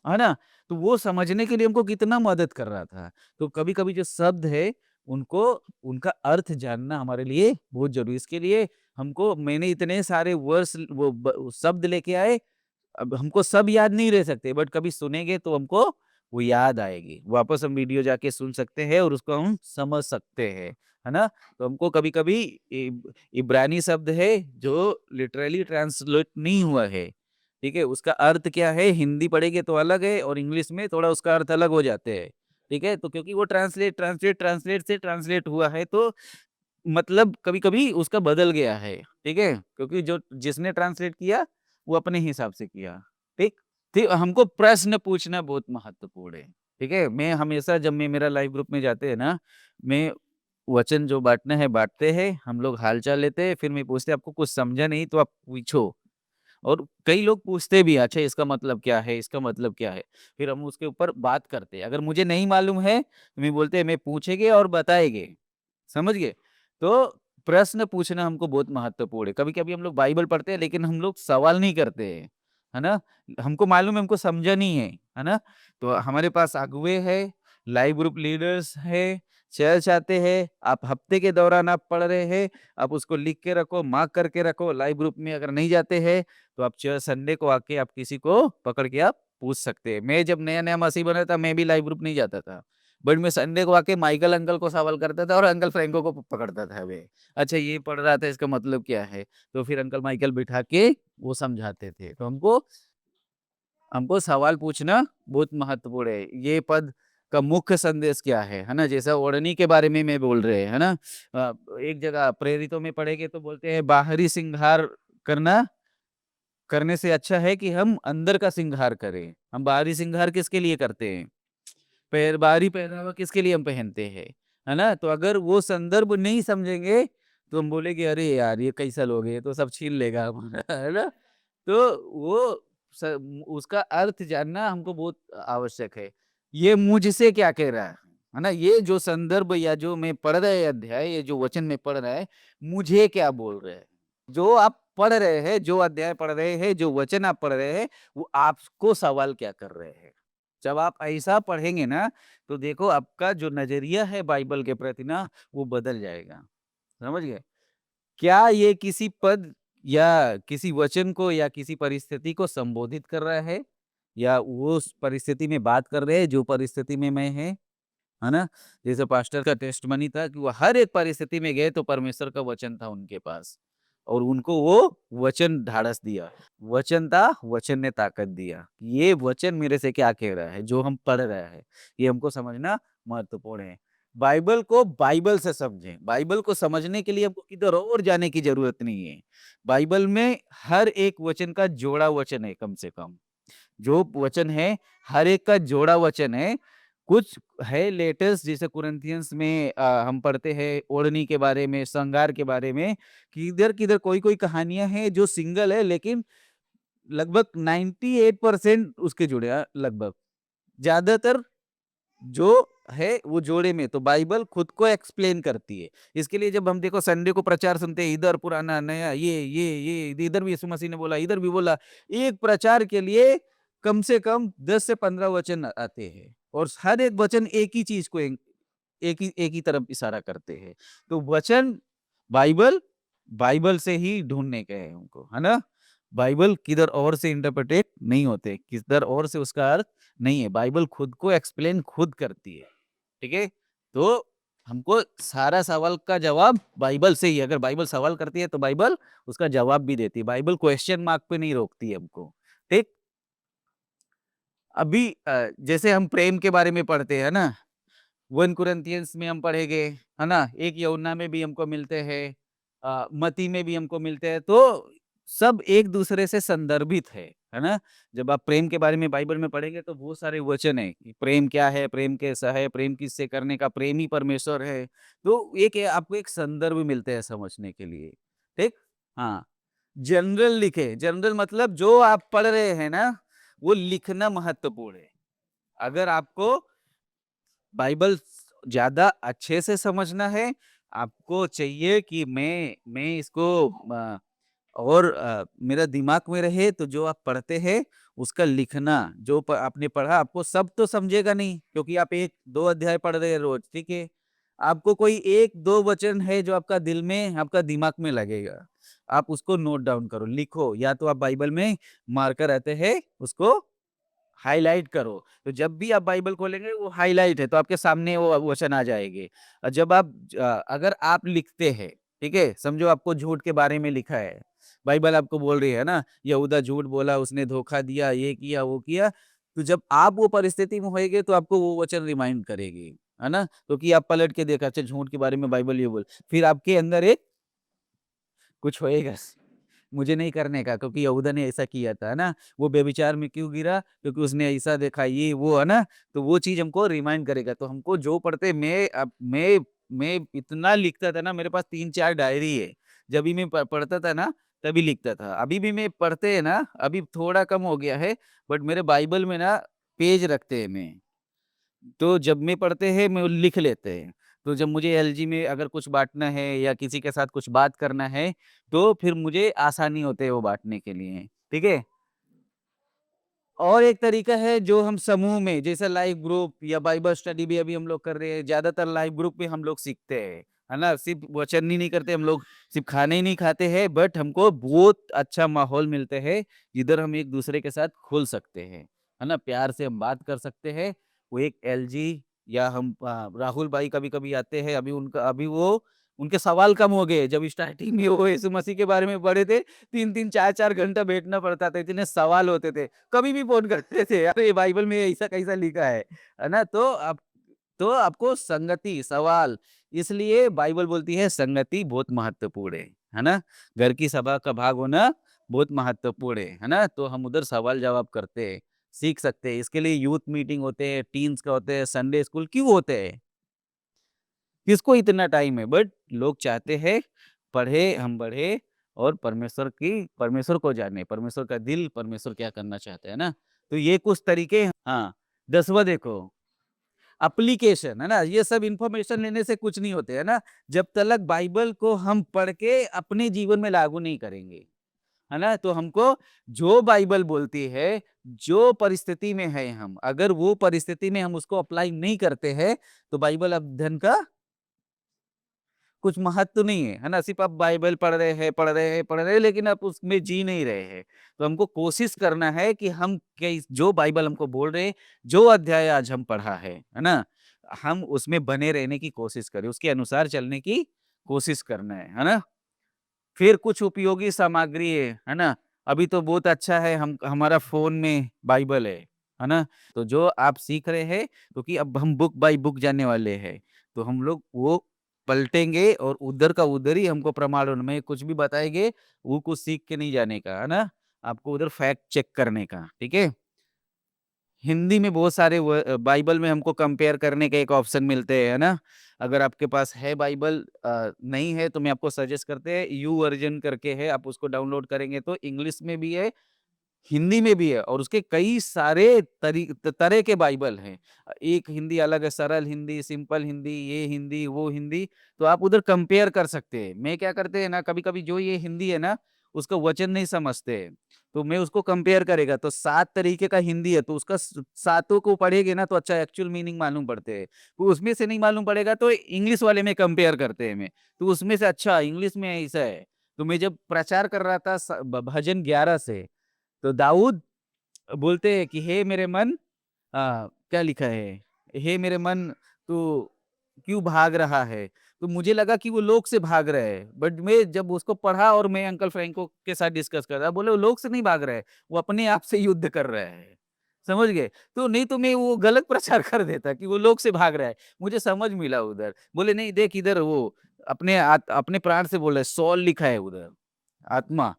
S1: है ना? तो वो समझने के लिए हमको कितना मदद कर रहा था। तो कभी-कभी जो शब्द है, उनको उनका अर्थ जानना हमारे लिए बहुत ज़रूरी है। इसके लिए हमको मैंने इतने सारे वर्ड्स वो शब्द लेके आए, अब हमको सब याद नहीं रह सकते बट कभी सुनेंगे तो हमको वो याद आएगी। वापस हम वीडियो जाके सुन सकते हैं और उसको हम समझ सकते हैं। है ना? तो हमको कभी-कभी इब्रानी शब्द है जो लिटरली ट्रांसलेट नहीं हुआ है, ठीक है? उसका अर्थ क्या है हिंदी पढ़ेंगे तो अलग है और इंग्लिश में थोड़ा उसका अर्थ अलग हो जाते हैं, ठीक है? तो क्योंकि वो ट्रांसलेट से ट्रांसलेट हुआ है तो मतलब कभी-कभी उसका बदल गया है, ठीक है? क्योंकि जो जिसने ट्रांसलेट किया, वो अपने हिसाब से किया, ठीक? हमको प्रश्न पूछना बहुत महत्वपूर्ण है, ठीक है? मैं हमेशा जब मैं मेरा लाइव ग्रुप में जाते हैं ना, मैं वचन जो बाँटना है बाँटते हैं, हम लोग हाल-चाल लेते हैं, फिर मैं पूछते आपको कुछ समझा नहीं तो आप पूछो और कई लोग पूछते भी हैं, अच्छा इसका मतलब क्या है? इसका मतलब क्या है? फिर हम उसके ऊपर बात करते हैं। अगर मुझे नहीं मालूम है, तो मैं बोलते हैं मैं पूछेंगे और बताएँगे। समझ गए? तो प्रश्न पूछना हमको बहुत महत्वपूर्ण है। कभी-कभी हम लोग बाइबल पढ़ते हैं लेकिन हम लोग सवाल नहीं करते हैं, है ना? हमको मालूम है हमको समझा नहीं है ना? तो हमारे पास अगुवे हैं, लाइव ग्रुप लीडर्स हैं, चर्च आते हैं, आप हफ्ते के दौरान आप पढ़ रहे हैं, आप उसको लिख के रखो, मार्क करके रखो। लाइव ग्रुप में अगर नहीं जाते हैं, तो आप संडे को आके आप किसी को पकड़ के आप पूछ सकते हैं। मैं जब नया-नया मसीही बना था, मैं भी लाइव ग्रुप नहीं जाता था। बट मैं संडे को आके माइकल अंकल को सवाल करता था और अंकल फ्रैंको को पकड़ता था मैं। अच्छा ये पढ़ रहा था इसका मतलब क्या है? तो फिर अंकल माइकल बिठा के वो समझाते थे। तो हमको हमको सवाल पूछना बहुत महत्वपूर्ण है। ये पद का मुख्य संदेश क्या है ना? जैसा ओढ़नी के बारे में मैं बोल रहे हैं, है ना? एक जगह प्रेरितों में पढ़ेंगे तो बोलते हैं बाहरी सिंगार करना करने से अच्छा है कि हम अंदर का सिंगार करें। हम बाहरी सिंगार किसके लिए करते हैं? बाहरी पहनावा किसके लिए हम पहनते हैं, है ना? तो अगर वो संदर्भ नहीं समझेंगे, तो हम बोलेंगे अरे यार! ये कैसा लोग है, ये तो सब छीन लेगा हमारा, है ना? तो वो उसका अर्थ जानना हमको बहुत आवश्यक है। ये मुझसे क्या कह रहा है ना? ये जो संदर्भ या जो मैं पढ़ रहे अध्याय, ये जो वचन मैं पढ़ रहा है, मुझे क्या बोल रहे हैं? जो आप पढ़ रहे हैं, जो अध्याय पढ़ रहे हैं, जो वचन आप पढ़ रहे हैं, वो आपको सवाल क्या कर रहे हैं? जब आप ऐसा पढ़ेंगे ना, तो देखो आपका जो नज़रिया है बाइबल के प्रति ना, वो बदल जाएगा। समझ गए? क्या ये किसी पद या किसी वचन को या किसी परिस्थिति को संबोधित कर रहा है? या वो उस परिस्थिति में बात कर रहे हैं जो परिस्थिति में मैं है ना? जैसे पास्टर का टेस्टिमनी था कि वो हर एक परिस्थिति में गए तो परमेश्वर का वचन था उनके पास और उनको वो वचन ढाढ़स दिया। वचन था, वचन ने ताकत दिया। ये वचन मेरे से क्या कह रहा है, जो हम पढ़ रहे हैं, ये हमको समझना महत्वपूर्ण है। बाइबल को बाइबल से समझें। बाइबल को समझने के लिए हमको किधर और जाने की ज़रूरत नहीं है। बाइबल में हर एक वचन का जोड़ा वचन है कम से कम। जो वचन है, हर एक का जोड़ा वचन है। कुछ है लेटेस्ट जैसे कुरिन्थियंस में हम पढ़ते हैं ओढ़नी के बारे में, श्रृंगार के बारे में, किधर-किधर कोई-कोई कहानियाँ हैं जो सिंगल है लेकिन लगभग 98% उसके जुड़े हैं लगभग। ज़्यादातर जो है वो जोड़े में, तो बाइबल खुद को एक्सप्लेन करती है। इसके लिए जब हम देखो संडे को प्रचार सुनते हैं, इधर पुराना, नया, ये, इधर भी यीशु मसीह ने बोला, इधर भी बोला। एक प्रचार के लिए कम से कम 10 से 15 वचन आते हैं और हर एक वचन एक ही चीज़ को एक ही तरफ इशारा करते हैं। तो वचन बाइबल, बाइबल से ही ढूँढने के हैं हमको, है ना? बाइबल किधर और से इंटरप्रेटेड नहीं होते, किधर और से उसका अर्थ नहीं है। बाइबल खुद को एक्सप्लेन खुद करती है, ठीक है? तो हमको सारा सवाल का जवाब बाइबल से ही अगर बाइबल सवाल करती है, तो बाइबल उसका जवाब भी देती है। बाइबल क्वेश्चन मार्क पे नहीं रोकती है हमको, ठीक? अभी जैसे हम प्रेम के बारे में पढ़ते हैं ना, 1 कुरिन्थियंस में हम पढ़ेंगे, है ना? 1 यूहन्ना में भी हमको मिलते हैं, मत्ती में भी हमको मिलते हैं, तो सब एक-दूसरे से संदर्भित है ना? जब आप प्रेम के बारे में बाइबल में पढ़ेंगे तो बहुत सारे वचन हैं कि प्रेम क्या है, प्रेम कैसा है, प्रेम किससे करने का, प्रेम ही परमेश्वर है। तो एक आपको एक संदर्भ मिलते हैं समझने के लिए, ठीक? हाँ, जनरल लिखे, जनरल मतलब जो आप पढ़ रहे हैं ना, वो लिखना महत्वपूर्ण है। अगर आपको बाइबल ज़्यादा अच्छे से समझना है, आपको चाहिए कि मैं इसको और मेरा दिमाग में रहे तो जो आप पढ़ते हैं उसका लिखना, जो आपने पढ़ा आपको सब तो समझेगा नहीं क्योंकि आप 1-2 अध्याय पढ़ रहे हैं रोज़, ठीक है? आपको कोई 1-2 वचन है जो आपका दिल में, आपका दिमाग में लगेगा। आप उसको नोट डाउन करो, लिखो या तो आप बाइबल में मार्कर रहते हैं, उसको हाइलाइट करो। तो जब भी आप बाइबल खोलेंगे वो हाइलाइट है, तो आपके सामने वो वचन आ जाएँगे। जब आप अगर आप लिखते हैं, ठीक है? समझो आपको झूठ के बारे में लिखा है, बाइबल आपको बोल रही है ना, यहूदा झूठ बोला, उसने धोखा दिया, ये किया, वो किया। तो जब आप वो परिस्थिति में होएँगे तो आपको वो वचन रिमाइंड करेगी, है ना? तो कि आप पलट के देखा, अच्छा झूठ के बारे में बाइबल ये बोल, फिर आपके अंदर एक कुछ होएगा। मुझे नहीं करने का, क्योंकि यहूदा ने ऐसा किया था, है ना? वो व्यभिचार में क्यों गिरा? क्योंकि उसने ऐसा देखा, ये वो, है ना? तो वो चीज़ हमको रिमाइंड करेगा। तो हमको जो पढ़ते, मैं इतना लिखता था ना, मेरे पास 3-4 डायरी है। जब भी मैं पढ़ता था ना, तभी लिखता था। अभी भी मैं पढ़ते हैं ना, अभी थोड़ा कम हो गया है, बट मेरे बाइबल में ना पेज रखते हैं मैं। तो जब में पढ़ते हैं, मैं वो लिख लेते हैं। तो जब मुझे एलजी में अगर कुछ बाँटना है या किसी के साथ कुछ बात करना है, तो फिर मुझे आसानी होते है वो बाँटने के लिए, ठीक है? और एक तरीका है जो हम समूह में, जैसे लाइव ग्रुप या बाइबल स्टडी भी अभी हम लोग कर रहे हैं, ज़्यादातर लाइव ग्रुप में हम लोग सीखते हैं, है ना? सिर्फ़ वचन ही नहीं करते हम लोग, सिर्फ़ खाना ही नहीं खाते हैं, बट हमको बहुत अच्छा माहौल मिलते हैं, जिधर हम एक-दूसरे के साथ खुल सकते हैं, है ना? प्यार से हम बात कर सकते हैं। वो एक एलजी या हम राहुल भाई कभी-कभी आते हैं, अभी वो उनके सवाल कम हो गए, जब स्टार्टिंग में वो यीशु मसीह के बारे में पढ़े थे, 3-3 4-4 घंटा बैठना पड़ता था, इतने सवाल होते थे। कभी भी फ़ोन करते थे, अरे बाइबल में ऐसा कैसा लिखा है ना? तो आपको संगति, सवाल, इसलिए बाइबल बोलती है संगति बहुत महत्वपूर्ण है ना? घर की सभा का भाग होना बहुत महत्वपूर्ण है ना? तो हम उधर सवाल-जवाब करते हैं, सीख सकते हैं। इसके लिए यूथ मीटिंग होते हैं, टीन्स का होते हैं, संडे स्कूल क्यों होते हैं? किसको इतना टाइम है? बट लोग चाहते हैं पढ़े, हम बढ़े और परमेश्वर को जाने, परमेश्वर का दिल, परमेश्वर क्या करना चाहते हैं ना? तो ये कुछ तरीके, हाँ, 10वां देखो, एप्लीकेशन, है ना? ये सब इन्फॉर्मेशन लेने से कुछ नहीं होते, है ना? जब तलक बाइबल को हम पढ़ के अपने जीवन में लागू नहीं करेंगे, है ना? तो हमको जो बाइबल बोलती है, जो परिस्थिति में है हम, अगर वो परिस्थिति में हम उसको अप्लाई नहीं करते हैं, तो बाइबल अध्ययन का कुछ महत्व नहीं है, है ना? सिर्फ़ आप बाइबल पढ़ रहे हैं, लेकिन आप उसमें जी नहीं रहे हैं। तो हमको कोशिश करना है कि हम कैस जो बाइबल हमको बोल रहे हैं, जो अध्याय आज हम पढ़ा है ना? हम उसमें बने रहने की कोशिश करें, उसके अनुसार चलने की कोशिश करना है ना? फिर कुछ उपयोगी सामग्री है ना? अभी तो बहुत अच्छा है, हम हमारा फ़ोन में बाइबल है ना? तो जो आप सीख रहे हैं, क्योंकि अब हम बुक बाय बुक जाने वाले हैं, तो हम लोग वो पलटेंगे और उधर का उधर ही हमको प्रमाण में कुछ भी बताएँगे, वो कुछ सीख के नहीं जाने का, है ना? आपको उधर फैक्ट चेक करने का, ठीक है? हिंदी में बहुत सारे बाइबल में हमको कंपेयर करने के एक ऑप्शन मिलते हैं, है ना? अगर आपके पास है बाइबल, नहीं है तो मैं आपको सजेस्ट करते हैं, यू वर्जन करके है, आप उसको डाउनलोड करेंगे तो इंग्लिश में भी है, हिंदी में भी है और उसके कई सारे तरह के बाइबल हैं। एक हिंदी अलग है, सरल हिंदी, सिंपल हिंदी, ये हिंदी, वो हिंदी, तो आप उधर कंपेयर कर सकते हैं। मैं क्या करते हैं ना, कभी-कभी जो ये हिंदी है ना, उसका वचन नहीं समझते हैं, तो मैं उसको कंपेयर करेगा तो 7 तरीके का हिंदी है, तो उसका सातों को पढ़ेंगे ना तो अच्छा एक्चुअल मीनिंग मालूम पड़ते हैं। तो उसमें से नहीं मालूम पड़ेगा तो इंग्लिश वाले में कंपेयर करते हैं मैं, तो उसमें से अच्छा इंग्लिश में ऐसा है। तो मैं जब प्रचार कर रहा था भजन 11 से, तो दाऊद बोलते हैं कि हे मेरे मन, क्या लिखा है? हे मेरे मन, तू क्यों भाग रहा है? तो मुझे लगा कि वो लोग से भाग रहा है, बट मैं जब उसको पढ़ा और मैं अंकल फ्रैंको के साथ डिस्कस कर रहा, बोले वो लोग से नहीं भाग रहा है, वो अपने आप से युद्ध कर रहा है। समझ गए? तो नहीं तो मैं वो गलत प्रचार कर देता कि वो लोग से भाग रहा है। मुझे समझ मिला उधर। बोले नहीं देख इधर वो अपने प्राण से बोल रहा है, सॉल लिखा है उधर, आत्मा।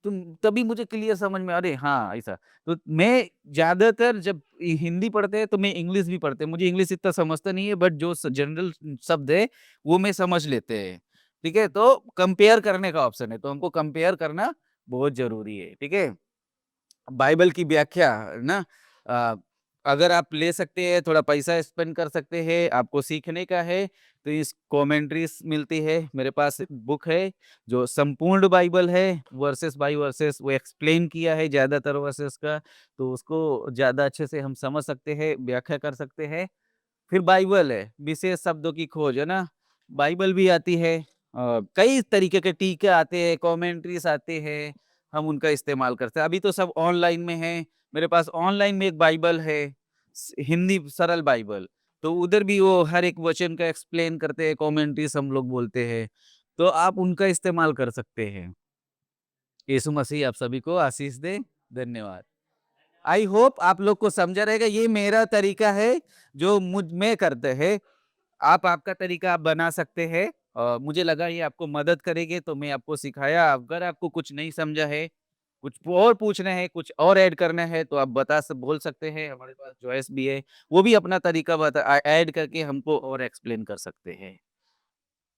S1: तुम तभी मुझे क्लियर समझ में, अरे हाँ, ऐसा। तो मैं ज़्यादातर जब हिंदी पढ़ते हैं तो मैं इंग्लिश भी पढ़ते हैं। मुझे इंग्लिश इतना समझता नहीं है, बट जो जनरल शब्द है वो मैं समझ लेते हैं। ठीक है? तो कंपेयर करने का ऑप्शन है, तो हमको कंपेयर करना बहुत ज़रूरी है। ठीक है? बाइबल की व्याख्या ना, अ, अगर आप ले सकते हैं, थोड़ा पैसा स्पेंड कर सकते हैं, आपको सीखने का है, तो इस कमेंट्रीज़ मिलती है। मेरे पास एक बुक है, जो संपूर्ण बाइबल है, वर्सेस बाय वर्सेस वो एक्सप्लेन किया है ज़्यादातर वर्सेस का, तो उसको ज़्यादा अच्छे से हम समझ सकते हैं, व्याख्या कर सकते हैं। फिर बाइबल है, विशेष शब्दों की खोज, है ना? बाइबल भी आती है, कई तरीके के टीके आते हैं, कमेंट्रीज़ आते हैं, हम उनका इस्तेमाल करते हैं। अभी तो सब ऑनलाइन में है, मेरे पास ऑनलाइन में एक बाइबल है, हिंदी सरल बाइबल, तो उधर भी वो हर एक वचन का एक्सप्लेन करते हैं, कमेंट्रीज हम लोग बोलते हैं, तो आप उनका इस्तेमाल कर सकते हैं। यीशु मसीह आप सभी को आशीष दे। धन्यवाद। आई होप आप लोग को समझा रहेगा। ये मेरा तरीका है जो मुझ में करते हैं। आप आपका तरीका आप बना सकते हैं। मुझे लगा ये आपको मदद करेंगे तो मैं आपको सिखाया। अगर आपको कुछ नहीं समझा है, कुछ और पूछना है, कुछ और ऐड करना है तो आप बोल सकते हैं। हमारे पास जॉयस भी है, वो भी अपना तरीका ऐड करके हमको और एक्सप्लेन कर सकते हैं।